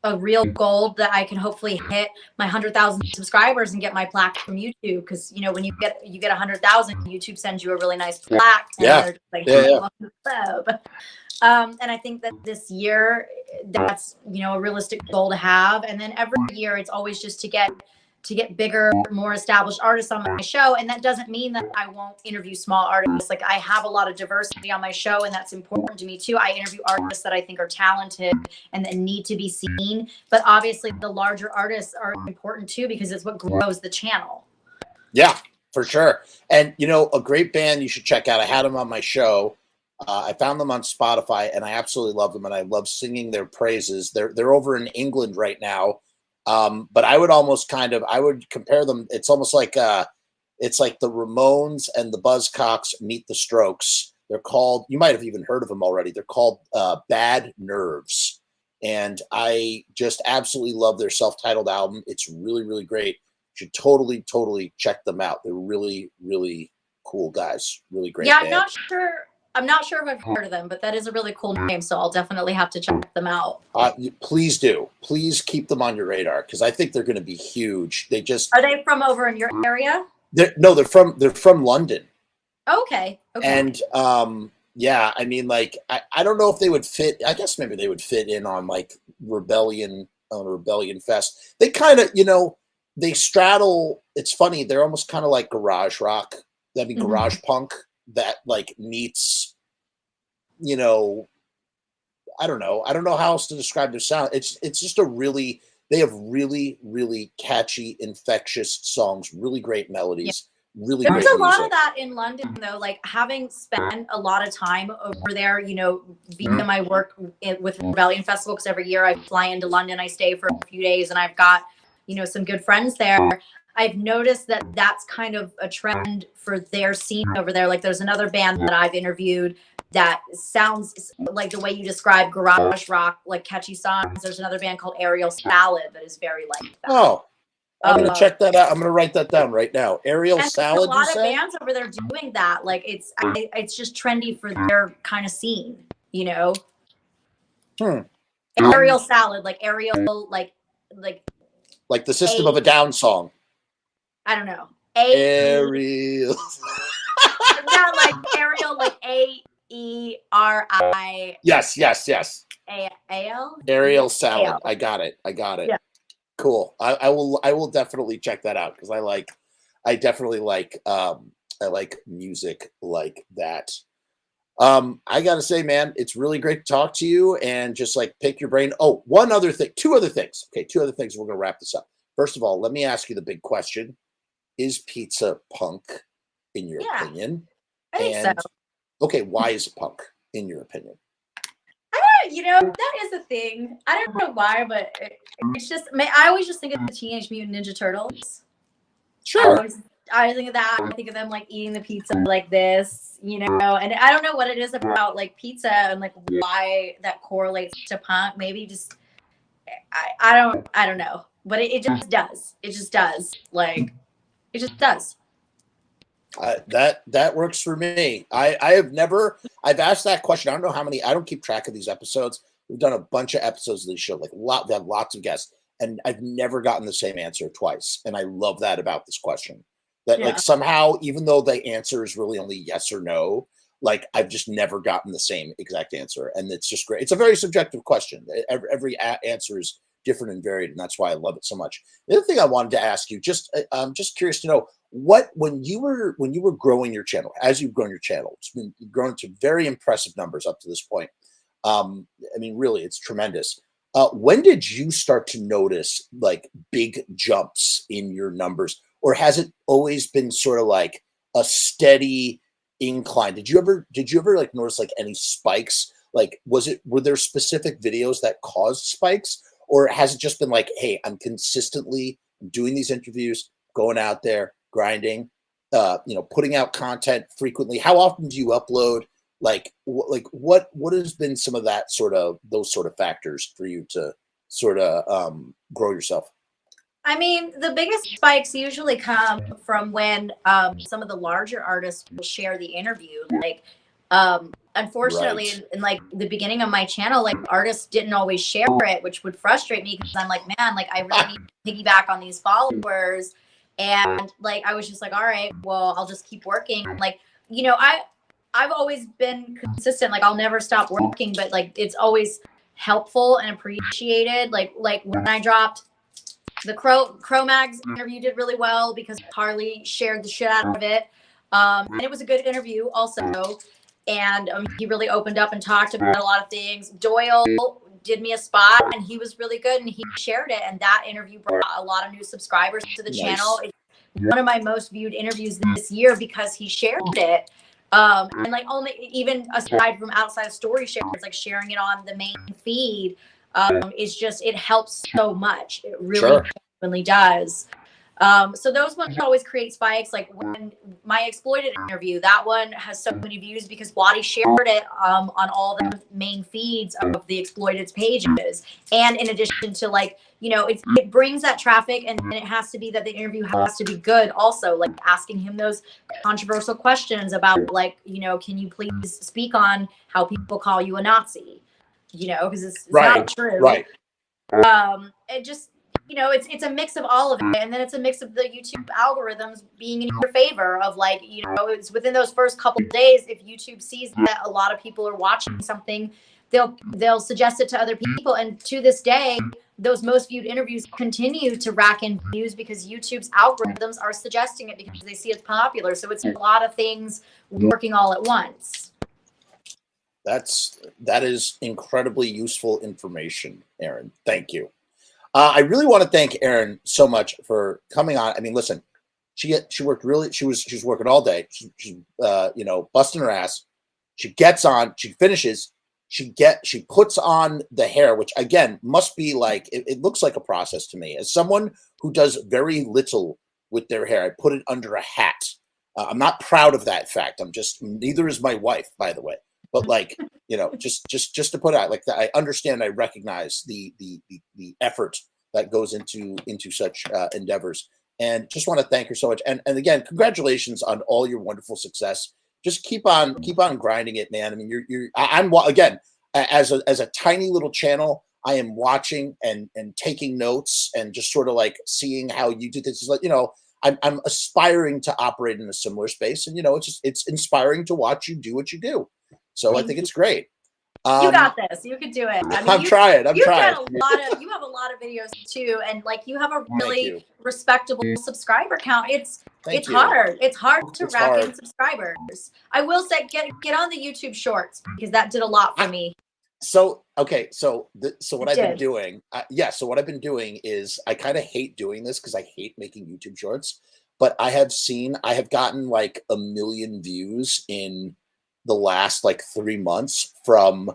a real goal that I can hopefully hit my 100,000 subscribers and get my plaque from YouTube. Because you know, when you get 100,000, YouTube sends you a really nice plaque. And they're just like, welcome to the club. And I think that this year, that's, you know, a realistic goal to have. And then every year, it's always just to get bigger, more established artists on my show. And that doesn't mean that I won't interview small artists. Like I have a lot of diversity on my show, and that's important to me too. I interview artists that I think are talented and that need to be seen. But obviously the larger artists are important too, because it's what grows the channel. Yeah, for sure. And you know, a great band you should check out. I had them on my show. I found them on Spotify, and I absolutely love them, and I love singing their praises. They're over in England right now. But I would compare them. It's almost like it's like the Ramones and the Buzzcocks meet the Strokes. They're called, you might have even heard of them already. They're called Bad Nerves. And I just absolutely love their self-titled album. It's really, really great. You should totally check them out. They're really, really cool guys. Really great. Yeah, band. I'm not sure if I've heard of them, but that is a really cool name. So I'll definitely have to check them out. Please do. Please keep them on your radar, because I think they're going to be huge. Are they from over in your area? They're from London. Okay. And yeah, I mean, like I don't know if they would fit. I guess maybe they would fit in on like Rebellion Fest. They kind of, you know, they straddle. It's funny. They're almost kind of like garage rock. I mean, garage punk that like meets, you know, I don't know how else to describe their sound. It's just they have really, really catchy, infectious songs, really great melodies, really great music. There's a lot of that in London though, like having spent a lot of time over there, you know, via my work with Rebellion Festival, because every year I fly into London, I stay for a few days, and I've got, you know, some good friends there. I've noticed that that's kind of a trend for their scene over there. Like there's another band that I've interviewed that sounds like the way you describe garage rock, like catchy songs. There's another band called Aerial Salad that is very like that. Oh, I'm going to check that out. I'm going to write that down right now. Aerial Salad, a lot of bands over there doing that. Like it's just trendy for their kind of scene, you know? Aerial Salad, like aerial, like the System of a Down song. I don't know. Aerial. Not like Ariel, like AERI. Yes. AL. Aerial Salad. A-L. I got it. Yeah. Cool. I will definitely check that out, because I definitely like music like that. I gotta say, man, it's really great to talk to you and just like pick your brain. Oh, two other things. Okay, two other things. We're gonna wrap this up. First of all, let me ask you the big question. is pizza punk in your Yeah, opinion? I think so. And okay, why is it punk in your opinion? That is the thing. I don't know why, but it's just, I always just think of the Teenage Mutant Ninja Turtles. Sure. I think of that. I think of them like eating the pizza like this, and I don't know what it is about like pizza and like why that correlates to punk. Maybe just, I don't know, but it just does. It just does. Like, it just does. That works for me. I've asked that question. I don't know how many. I don't keep track of these episodes. We've done a bunch of episodes of this show, we have lots of guests, and I've never gotten the same answer twice. And I love that about this question. That like somehow, even though the answer is really only yes or no, like I've just never gotten the same exact answer, and it's just great. It's a very subjective question. Every answer is different and varied, and that's why I love it so much. The other thing I wanted to ask you, I'm just curious to know, when you were growing your channel, as you've grown your channel, it's been grown to very impressive numbers up to this point. I mean, really, it's tremendous. When did you start to notice like big jumps in your numbers, or has it always been sort of like a steady incline? Did you ever like notice like any spikes? Like, were there specific videos that caused spikes, or has it just been like, hey, I'm consistently doing these interviews, going out there, grinding, putting out content frequently? How often do you upload? Like what has been some of those sort of factors for you to sort of grow yourself? I mean, the biggest spikes usually come from when some of the larger artists will share the interview. Like, unfortunately, Right. in like the beginning of my channel, like artists didn't always share it, which would frustrate me because I'm like, man, like I really need to piggyback on these followers. And like I was just like, all right, well, I'll just keep working. Like, I've always been consistent. Like I'll never stop working, but like it's always helpful and appreciated. Like when I dropped the Cro-Mags interview, did really well because Harley shared the shit out of it. And it was a good interview also. And he really opened up and talked about a lot of things. Doyle did me a spot and he was really good and he shared it. And that interview brought a lot of new subscribers to the channel. It's one of my most viewed interviews this year because he shared it. And like only even aside from outside of story shares, like sharing it on the main feed, is just, it helps so much. It really genuinely does. So those ones always create spikes. Like when my exploited interview, that one has so many views because Waddy shared it on all the main feeds of the exploited pages. And in addition to like, it brings that traffic, and then it has to be that the interview has to be good also, like asking him those controversial questions about like, can you please speak on how people call you a Nazi? Because it's not true. Right. It just, it's a mix of all of it, and then it's a mix of the YouTube algorithms being in your favor of like, it's within those first couple of days. If YouTube sees that a lot of people are watching something, they'll suggest it to other people, and to this day, those most viewed interviews continue to rack in views because YouTube's algorithms are suggesting it because they see it's popular. So it's a lot of things working all at once. That is incredibly useful information, Erin. Thank you. I really want to thank Erin so much for coming on. I mean, listen, she worked she was working all day. She's busting her ass. She gets on, she finishes, she puts on the hair, which again must be like, it looks like a process to me. As someone who does very little with their hair, I put it under a hat. I'm not proud of that fact. Neither is my wife, by the way. But like, just to put out like that, I understand, I recognize the effort that goes into such endeavors, and just want to thank her so much. And again, congratulations on all your wonderful success. Just keep on grinding it, man. I mean, I'm again, as a tiny little channel, I am watching and taking notes and just sort of like seeing how you do this. Is like, I'm aspiring to operate in a similar space, and it's inspiring to watch you do what you do. So I think it's great. You got this. You could do it. I mean, I'm trying. You have a lot of videos too, and like you have a really respectable subscriber count. It's hard. It's hard to rack in subscribers. I will say, get on the YouTube Shorts because that did a lot for me. So okay, so what I've been doing, so what I've been doing is I kind of hate doing this because I hate making YouTube Shorts. but I have gotten like 1 million views in the last like 3 months from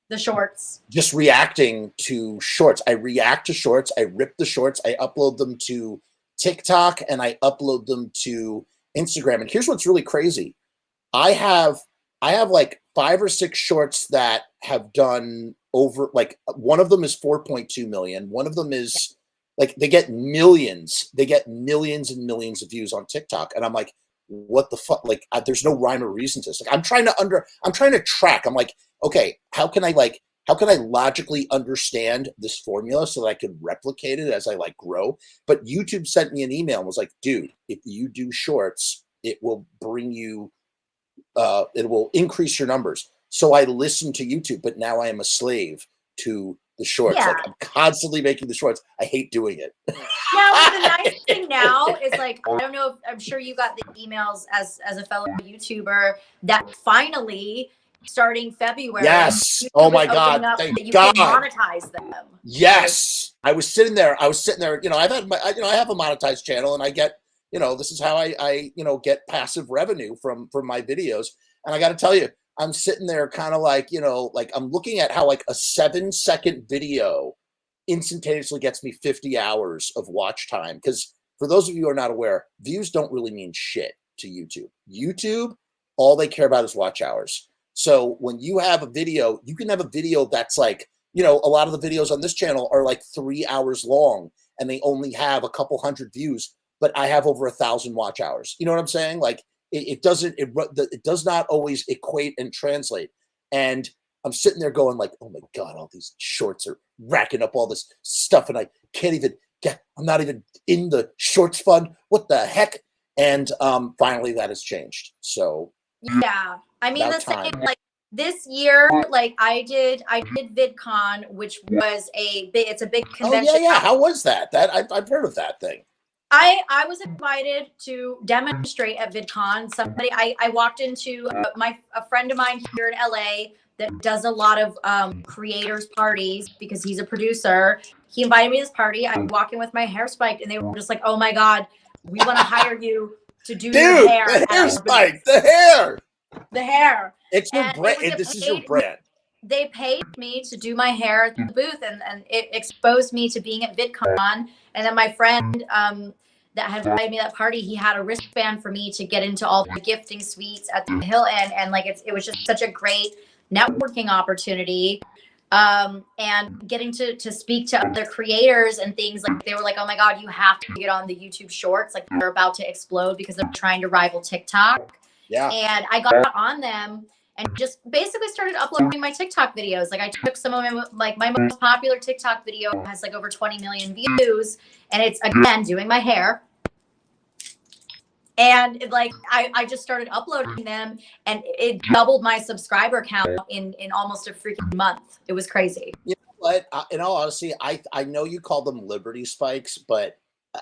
The shorts. just reacting to shorts. I react to shorts. I rip the shorts. I upload them to TikTok and I upload them to Instagram. And here's what's really crazy. I have like 5 or 6 shorts that have done over, like one of them is 4.2 million. One of them is like, they get millions and millions of views on TikTok. And I'm like, what the fuck? Like, there's no rhyme or reason to this. Like, I'm trying to track. I'm like, okay, how can I logically understand this formula so that I can replicate it as I like grow? But YouTube sent me an email and was like, dude, if you do shorts, it will bring you, it will increase your numbers. So I listened to YouTube, but now I am a slave to the shorts. Yeah. Like, I'm constantly making the shorts. I hate doing it. Now, the nice thing now is like, I don't know if I'm sure you got the emails as a fellow YouTuber that finally, starting February, Yes. YouTube Oh my is God. opening up Thank that you God. can monetize them. Yes. I was sitting there. You know, I have a monetized channel, and I get, you know, this is how I you know, get passive revenue from my videos. And I got to tell you, I'm sitting there kind of like, you know, like I'm looking at how like a 7-second video instantaneously gets me 50 hours of watch time. Because for those of you who are not aware, views don't really mean shit to YouTube. YouTube, all they care about is watch hours. So when you have a video, you can have a video that's like, you know, a lot of the videos on this channel are like 3 hours long and they only have a couple hundred views, but I have over 1,000 watch hours. You know what I'm saying? Like it does not always equate and translate. And I'm sitting there going like, oh my God, all these shorts are racking up all this stuff. And I can't even I'm not even in the shorts fund. What the heck? And finally that has changed. So Yeah. I mean, the about same, time. like this year, like I did VidCon, which was it's a big Oh convention. yeah. How was that? I've heard of that thing. I was invited to demonstrate at VidCon. I walked into a friend of mine here in LA that does a lot of creators parties because he's a producer. He invited me to this party. I walk in with my hair spiked, and they were just like, "Oh my God, we want to hire you to do your Dude, hair." the at hair our spike, booth." the hair. The hair. It's your And brand. it was This is your brand. They paid me to do my hair at the booth, and it exposed me to being at VidCon. And then my friend that had invited me to that party, he had a wristband for me to get into all the gifting suites at the Hilton, and like it was just such a great networking opportunity. And getting to speak to other creators and things, like they were like, "Oh my God, you have to get on the YouTube Shorts! Like they're about to explode because they're trying to rival TikTok." Yeah. And I got on them and just basically started uploading my TikTok videos. Like I took some of my most popular TikTok video has like over 20 million views, and it's again doing my hair. And like I just started uploading them, and it doubled my subscriber count in almost a freaking month. It was crazy. You know what? In all honesty, I know you call them Liberty Spikes, but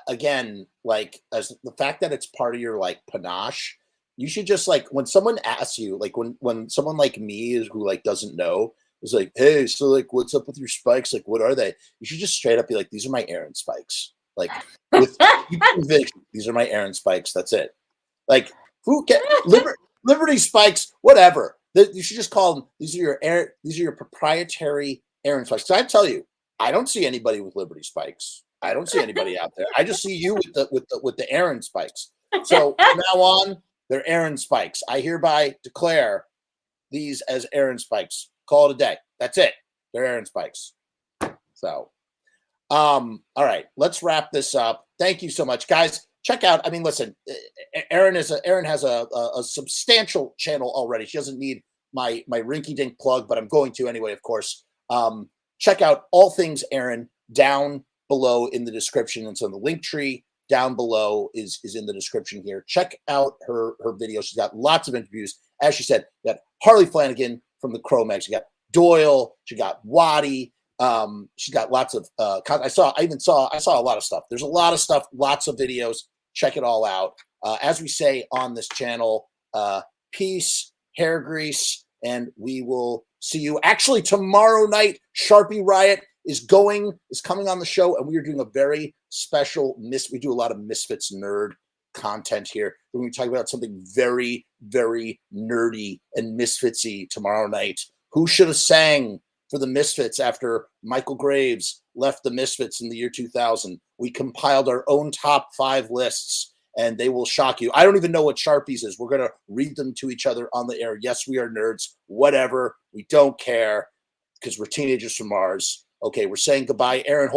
again, like as the fact that it's part of your like panache, you should just like when someone asks you, like when someone like me is who like doesn't know is like, hey, so like what's up with your spikes? Like what are they? You should just straight up be like, these are my Erin spikes. Like with conviction, these are my Erin spikes. That's it. Like who can Liberty Spikes, whatever. You should just call them. These are your proprietary Erin spikes. So I tell you, I don't see anybody with Liberty Spikes. I don't see anybody out there. I just see you with the Erin spikes. So from now on, they're Erin spikes. I hereby declare these as Erin spikes. Call it a day. That's it. They're Erin spikes. So, all right, let's wrap this up. Thank you so much, guys. Check out. I mean, listen, Erin has a substantial channel already. She doesn't need my rinky-dink plug, but I'm going to anyway, of course. Check out all things Erin down below in the description, and so the link tree down below is in the description here. Check out her videos. She's got lots of interviews. As she said, you got Harley Flanagan from the Crow Mag. She got Doyle. She got Waddy. She got lots of I saw a lot of stuff. There's a lot of stuff, lots of videos. Check it all out. As we say on this channel, peace, hair grease, and we will see you actually tomorrow night. Sharpie Riot is coming on the show, and we are doing a very special we do a lot of Misfits nerd content here. We're going to talk about something very, very nerdy and misfitsy tomorrow night. Who should have sang for the Misfits after Michael Graves left the Misfits in the year 2000? We compiled our own top 5 lists, and they will shock you. I don't even know what Sharpies is. We're going to read them to each other on the air. Yes, we are nerds. Whatever. We don't care because we're teenagers from Mars. Okay, we're saying goodbye. Erin, hold